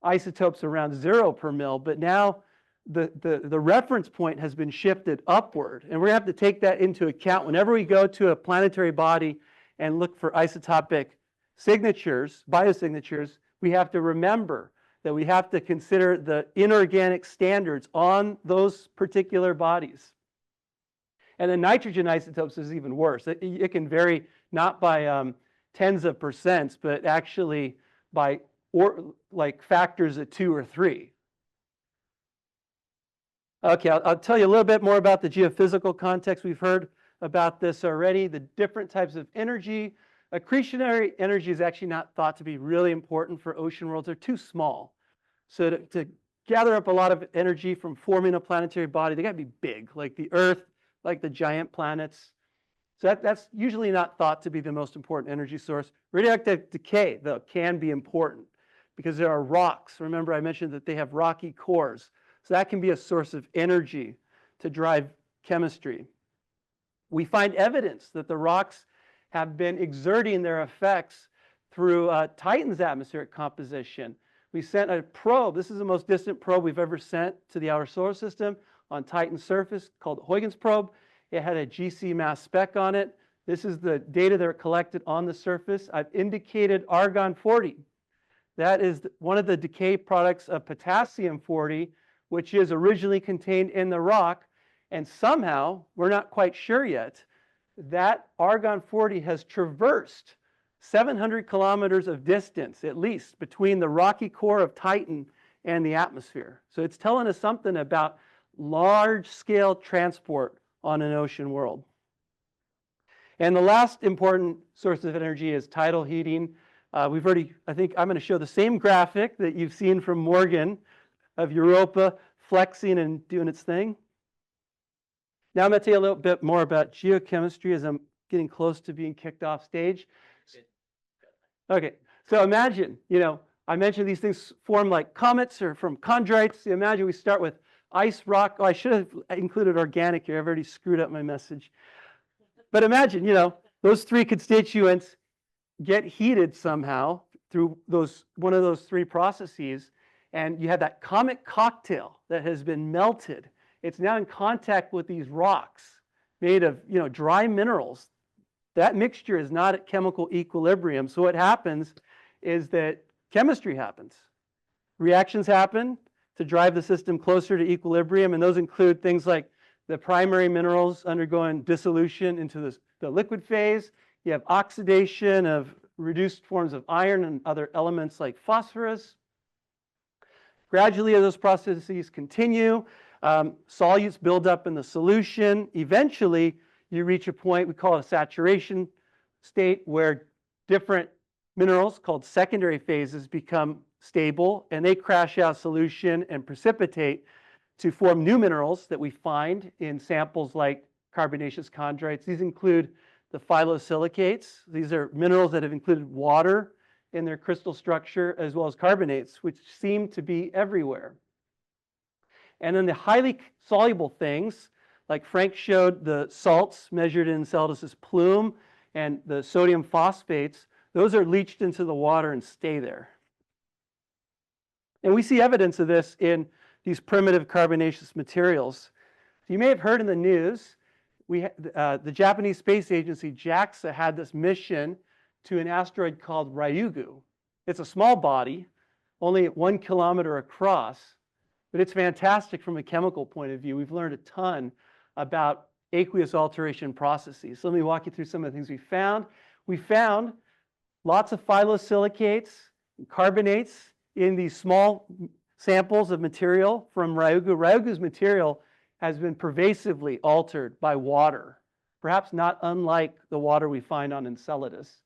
isotopes around 0 per mil. But now the reference point has been shifted upward, and we have to take that into account whenever we go to a planetary body and look for isotopic signatures, biosignatures. We have to remember that we have to consider the inorganic standards on those particular bodies. And then nitrogen isotopes is even worse. It can vary not by tens of percents, but actually by like factors of 2 or 3. Okay, I'll tell you a little bit more about the geophysical context. We've heard about this already, the different types of energy. Accretionary energy is actually not thought to be really important for ocean worlds. They're too small. So to gather up a lot of energy from forming a planetary body. They got to be big, like the Earth, like the giant planets. So that's usually not thought to be the most important energy source. Radioactive decay, though, can be important because there are rocks. Remember, I mentioned that they have rocky cores. So that can be a source of energy to drive chemistry. We find evidence that the rocks have been exerting their effects through Titan's atmospheric composition. We sent a probe. This is the most distant probe we've ever sent to the outer solar system on Titan's surface, called Huygens probe. It had a GC mass spec on it. This is the data that are collected on the surface. I've indicated argon-40. That is one of the decay products of potassium-40, which is originally contained in the rock. And somehow, we're not quite sure yet, that argon-40 has traversed 700 kilometers of distance, at least, between the rocky core of Titan and the atmosphere. So it's telling us something about large-scale transport on an ocean world. And the last important source of energy is tidal heating. We've already, I think I'm going to show the same graphic that you've seen from Morgan of Europa flexing and doing its thing. Now I'm going to tell you a little bit more about geochemistry as I'm getting close to being kicked off stage. Okay, so imagine, I mentioned these things form like comets or from chondrites. So imagine we start with ice rock. Oh, I should have included organic here. I've already screwed up my message. But imagine, those three constituents get heated somehow through one of those three processes, and you have that comet cocktail that has been melted. It's now in contact with these rocks made of, dry minerals. That mixture is not at chemical equilibrium. So what happens is that chemistry happens. Reactions happen to drive the system closer to equilibrium, and those include things like the primary minerals undergoing dissolution into the liquid phase. You have oxidation of reduced forms of iron and other elements like phosphorus. Gradually, as those processes continue, solutes build up in the solution. Eventually, you reach a point we call a saturation state where different minerals called secondary phases become stable, and they crash out solution and precipitate to form new minerals that we find in samples like carbonaceous chondrites. These include the phyllosilicates. These are minerals that have included water in their crystal structure, as well as carbonates, which seem to be everywhere. And then the highly soluble things, like Frank showed, the salts measured in Enceladus's plume and the sodium phosphates, those are leached into the water and stay there. And we see evidence of this in these primitive carbonaceous materials. You may have heard in the news, the Japanese Space Agency, JAXA, had this mission to an asteroid called Ryugu. It's a small body, only 1 kilometer across, but it's fantastic from a chemical point of view. We've learned a ton about aqueous alteration processes. So let me walk you through some of the things we found. We found lots of phyllosilicates and carbonates in these small samples of material from Ryugu. Ryugu's material has been pervasively altered by water, perhaps not unlike the water we find on Enceladus.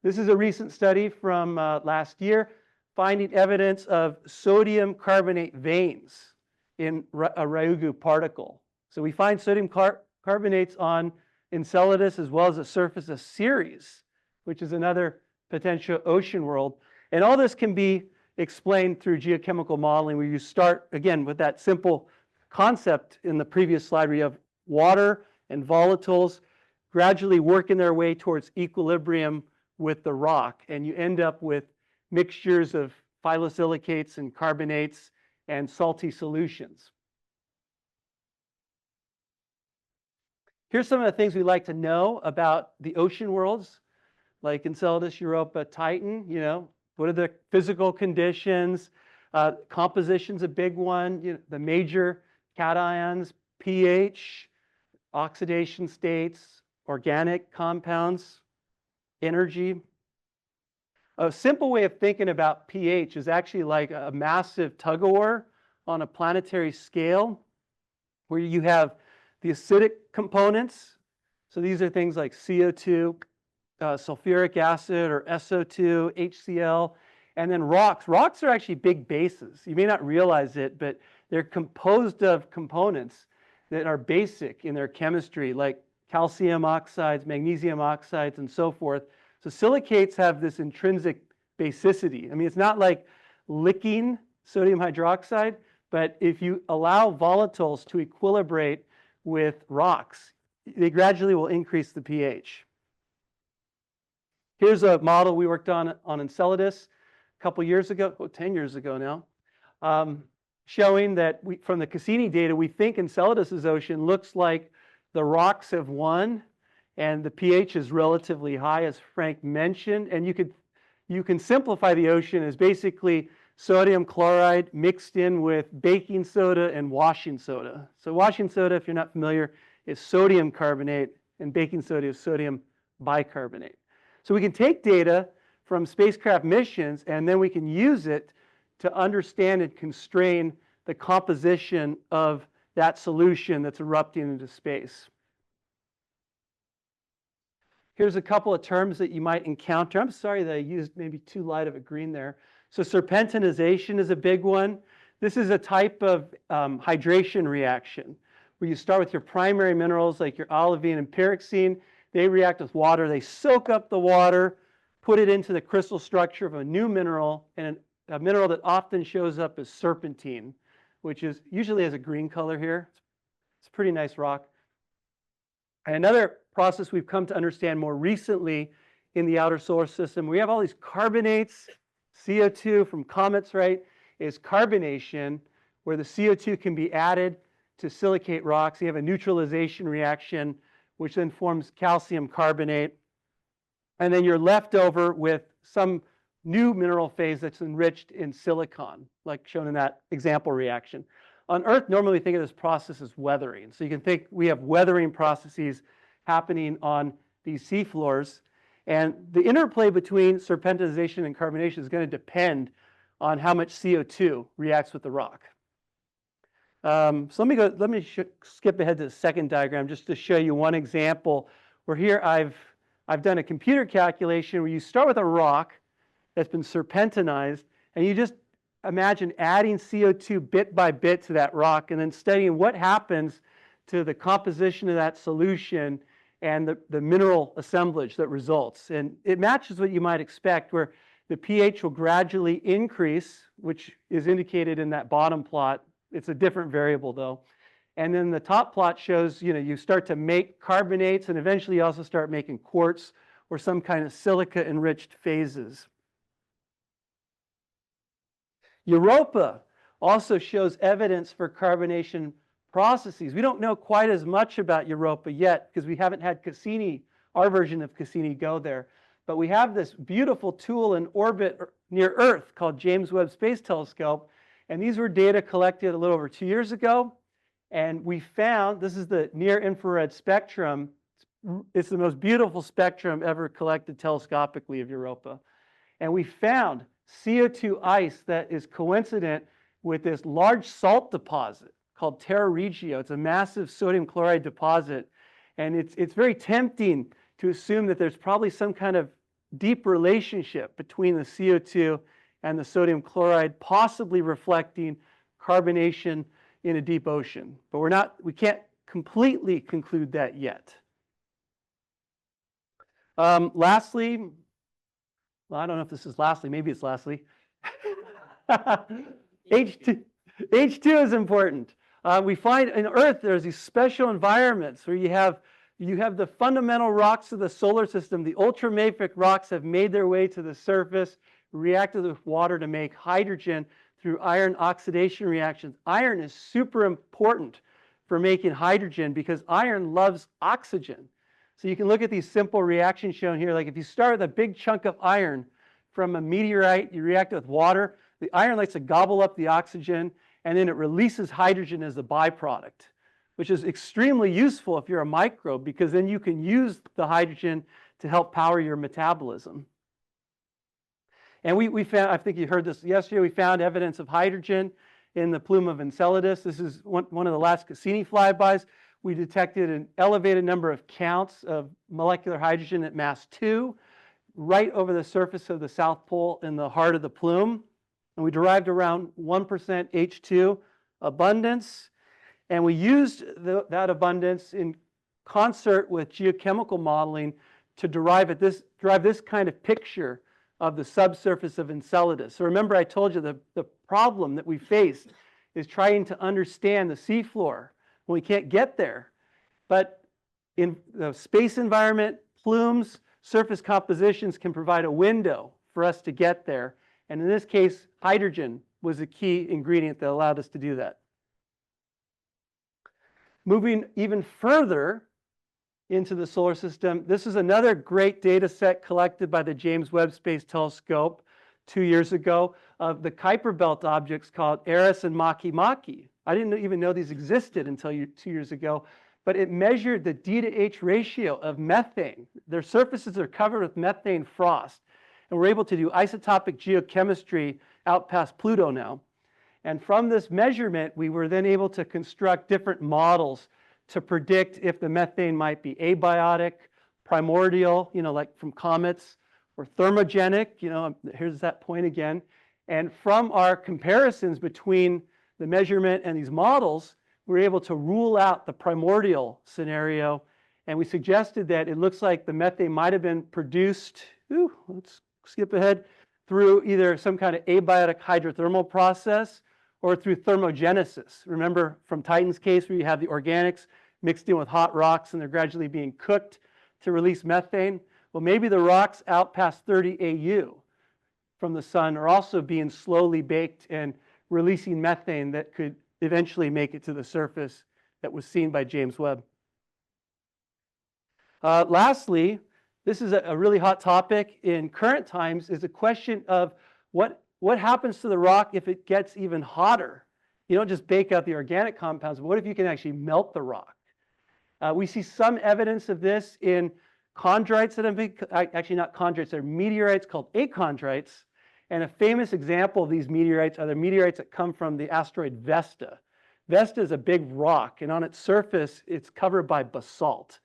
This is a recent study from last year, finding evidence of sodium carbonate veins in a Ryugu particle. So we find sodium carbonates on Enceladus as well as the surface of Ceres, which is another potential ocean world. And all this can be explained through geochemical modeling, where you start, again, with that simple concept in the previous slide, where you have water and volatiles gradually working their way towards equilibrium with the rock, and you end up with mixtures of phyllosilicates and carbonates and salty solutions. Here's some of the things we like to know about the ocean worlds, like Enceladus, Europa, Titan. What are the physical conditions? Composition's a big one. The major cations, pH, oxidation states, organic compounds, energy. A simple way of thinking about pH is actually like a massive tug-of-war on a planetary scale, where you have the acidic components. So these are things like CO2, sulfuric acid, or SO2, HCl, And then rocks. Rocks are actually big bases. You may not realize it, but they're composed of components that are basic in their chemistry, like calcium oxides, magnesium oxides, and so forth. So silicates have this intrinsic basicity. I mean, it's not like licking sodium hydroxide, but if you allow volatiles to equilibrate with rocks, they gradually will increase the pH. Here's a model we worked on Enceladus a couple years ago, 10 years ago now, showing that from the Cassini data, we think Enceladus's ocean looks like the rocks have won, and the pH is relatively high, as Frank mentioned. And you can simplify the ocean as basically sodium chloride mixed in with baking soda and washing soda. So washing soda, if you're not familiar, is sodium carbonate, and baking soda is sodium bicarbonate. So we can take data from spacecraft missions, and then we can use it to understand and constrain the composition of that solution that's erupting into space. Here's a couple of terms that you might encounter. I'm sorry that I used maybe too light of a green there. So serpentinization is a big one. This is a type of hydration reaction where you start with your primary minerals like your olivine and pyroxene. They react with water. They soak up the water, put it into the crystal structure of a new mineral, and a mineral that often shows up as serpentine, which is usually has a green color here. It's a pretty nice rock. And another process we've come to understand more recently in the outer solar system, we have all these carbonates, CO2 from comets, right, is carbonation, where the CO2 can be added to silicate rocks. You have a neutralization reaction, which then forms calcium carbonate. And then you're left over with some new mineral phase that's enriched in silicon, like shown in that example reaction. On Earth, normally we think of this process as weathering. So you can think we have weathering processes happening on these seafloors. And the interplay between serpentinization and carbonation is going to depend on how much CO2 reacts with the rock. So let me skip ahead to the second diagram just to show you one example where here I've done a computer calculation where you start with a rock that's been serpentinized, and you just imagine adding CO2 bit by bit to that rock and then studying what happens to the composition of that solution and the mineral assemblage that results. And it matches what you might expect, where the pH will gradually increase, which is indicated in that bottom plot. It's a different variable though. And then the top plot shows, you start to make carbonates, and eventually you also start making quartz or some kind of silica-enriched phases. Europa also shows evidence for carbonation processes. We don't know quite as much about Europa yet because we haven't had Cassini, our version of Cassini, go there. But we have this beautiful tool in orbit near Earth called James Webb Space Telescope. And these were data collected a little over 2 years ago. And we found, this is the near infrared spectrum. It's the most beautiful spectrum ever collected telescopically of Europa. And we found CO2 ice that is coincident with this large salt deposit called Terra Regio. It's a massive sodium chloride deposit. And it's very tempting to assume that there's probably some kind of deep relationship between the CO2 and the sodium chloride, possibly reflecting carbonation in a deep ocean. But we can't completely conclude that yet. Lastly, well, I don't know if this is lastly, maybe it's lastly. H2 is important. We find in Earth there's these special environments where you have the fundamental rocks of the solar system. The ultramafic rocks have made their way to the surface, reacted with water to make hydrogen through iron oxidation reactions. Iron is super important for making hydrogen because iron loves oxygen. So you can look at these simple reactions shown here. Like if you start with a big chunk of iron from a meteorite, you react it with water, the iron likes to gobble up the oxygen, and then it releases hydrogen as a byproduct, which is extremely useful if you're a microbe, because then you can use the hydrogen to help power your metabolism. And we found, I think you heard this yesterday, we found evidence of hydrogen in the plume of Enceladus. This is one of the last Cassini flybys. We detected an elevated number of counts of molecular hydrogen at mass 2. right over the surface of the South Pole in the heart of the plume. And we derived around 1% H2 abundance. And we used that abundance in concert with geochemical modeling to derive this kind of picture of the subsurface of Enceladus. So remember, I told you the problem that we face is trying to understand the seafloor when we can't get there. But in the space environment, plumes, surface compositions can provide a window for us to get there. And in this case, hydrogen was a key ingredient that allowed us to do that. Moving even further into the solar system, this is another great data set collected by the James Webb Space Telescope 2 years ago of the Kuiper Belt objects called Eris and Maki-Maki. I didn't even know these existed until 2 years ago, but it measured the D to H ratio of methane. Their surfaces are covered with methane frost, and we're able to do isotopic geochemistry out past Pluto now. And from this measurement, we were then able to construct different models to predict if the methane might be abiotic, primordial, like from comets, or thermogenic, here's that point again. And from our comparisons between the measurement and these models, we were able to rule out the primordial scenario. And we suggested that it looks like the methane might have been produced, let's skip ahead, through either some kind of abiotic hydrothermal process or through thermogenesis. Remember from Titan's case where you have the organics mixed in with hot rocks and they're gradually being cooked to release methane? Well, maybe the rocks out past 30 AU from the sun are also being slowly baked and releasing methane that could eventually make it to the surface that was seen by James Webb. Lastly, this is a really hot topic in current times, is a question of what happens to the rock if it gets even hotter? You don't just bake out the organic compounds, but what if you can actually melt the rock? We see some evidence of this in chondrites that have been, actually not chondrites, they're meteorites called achondrites. And a famous example of these meteorites are the meteorites that come from the asteroid Vesta. Vesta is a big rock, and on its surface, it's covered by basalt.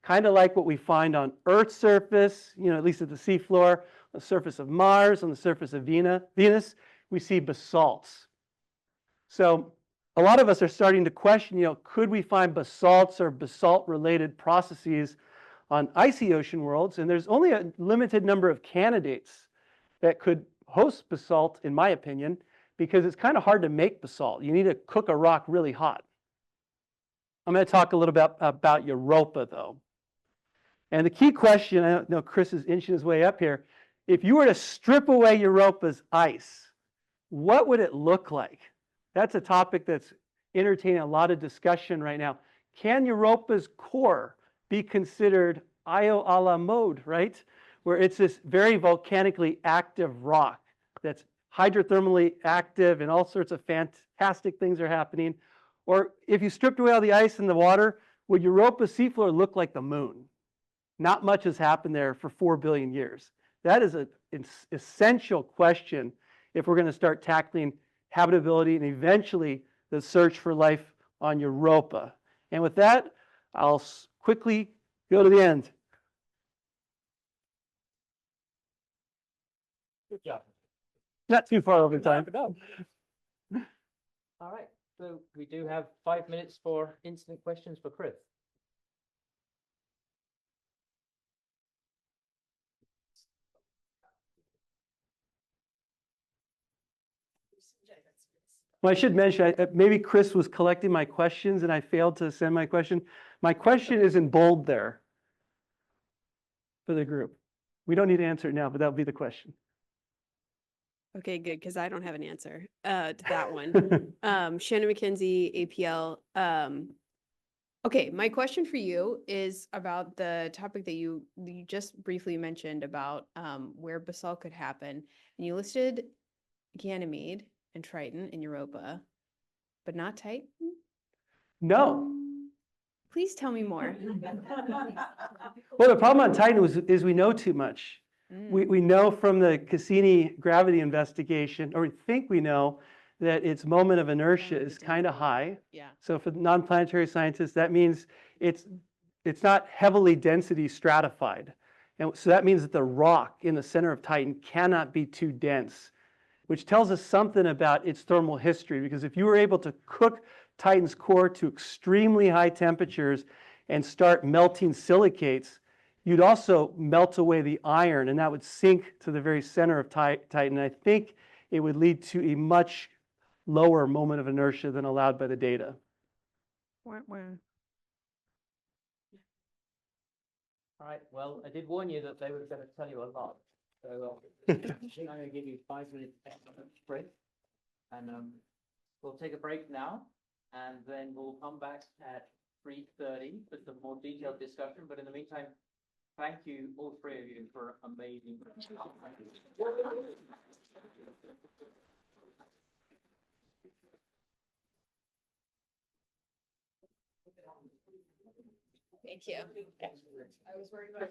Kind of like what we find on Earth's surface, at least at the seafloor, on the surface of Mars, on the surface of Venus, we see basalts. So a lot of us are starting to question, could we find basalts or basalt-related processes on icy ocean worlds? And there's only a limited number of candidates that could host basalt, in my opinion, because it's kind of hard to make basalt. You need to cook a rock really hot. I'm going to talk a little bit about Europa, though. And the key question, I know Chris is inching his way up here, if you were to strip away Europa's ice, what would it look like? That's a topic that's entertaining a lot of discussion right now. Can Europa's core be considered Io alla mode, right? Where it's this very volcanically active rock that's hydrothermally active and all sorts of fantastic things are happening. Or if you stripped away all the ice and the water, would Europa's seafloor look like the moon? Not much has happened there for 4 billion years. That is an essential question if we're going to start tackling habitability and eventually the search for life on Europa. And with that, I'll quickly go to the end. Good job. Not too far over time. All right, so we do have 5 minutes for instant questions for Chris. Well, I should mention, maybe Chris was collecting my questions and I failed to send my question. My question is in bold there for the group. We don't need to answer it now, but that'll be the question. Okay, good, because I don't have an answer to that one. Shannon McKenzie, APL. Okay, my question for you is about the topic that you just briefly mentioned about where basalt could happen. And you listed Ganymede and Triton in Europa, but not Titan? No. Please tell me more. Well, the problem on Titan is we know too much. We know from the Cassini gravity investigation, or we think we know, that its moment of inertia is kind of high. Yeah. So for non-planetary scientists, that means it's not heavily density stratified. And so that means that the rock in the center of Titan cannot be too dense, which tells us something about its thermal history. Because if you were able to cook Titan's core to extremely high temperatures and start melting silicates, you'd also melt away the iron, and that would sink to the very center of Titan. I think it would lead to a much lower moment of inertia than allowed by the data. All right, well, I did warn you that they were going to tell you a lot. So I think I'm going to give you 5 minutes break. And we'll take a break now, and then we'll come back at 3:30 with some more detailed discussion. But in the meantime, thank you, all three of you, for amazing. Thank you. I was worried about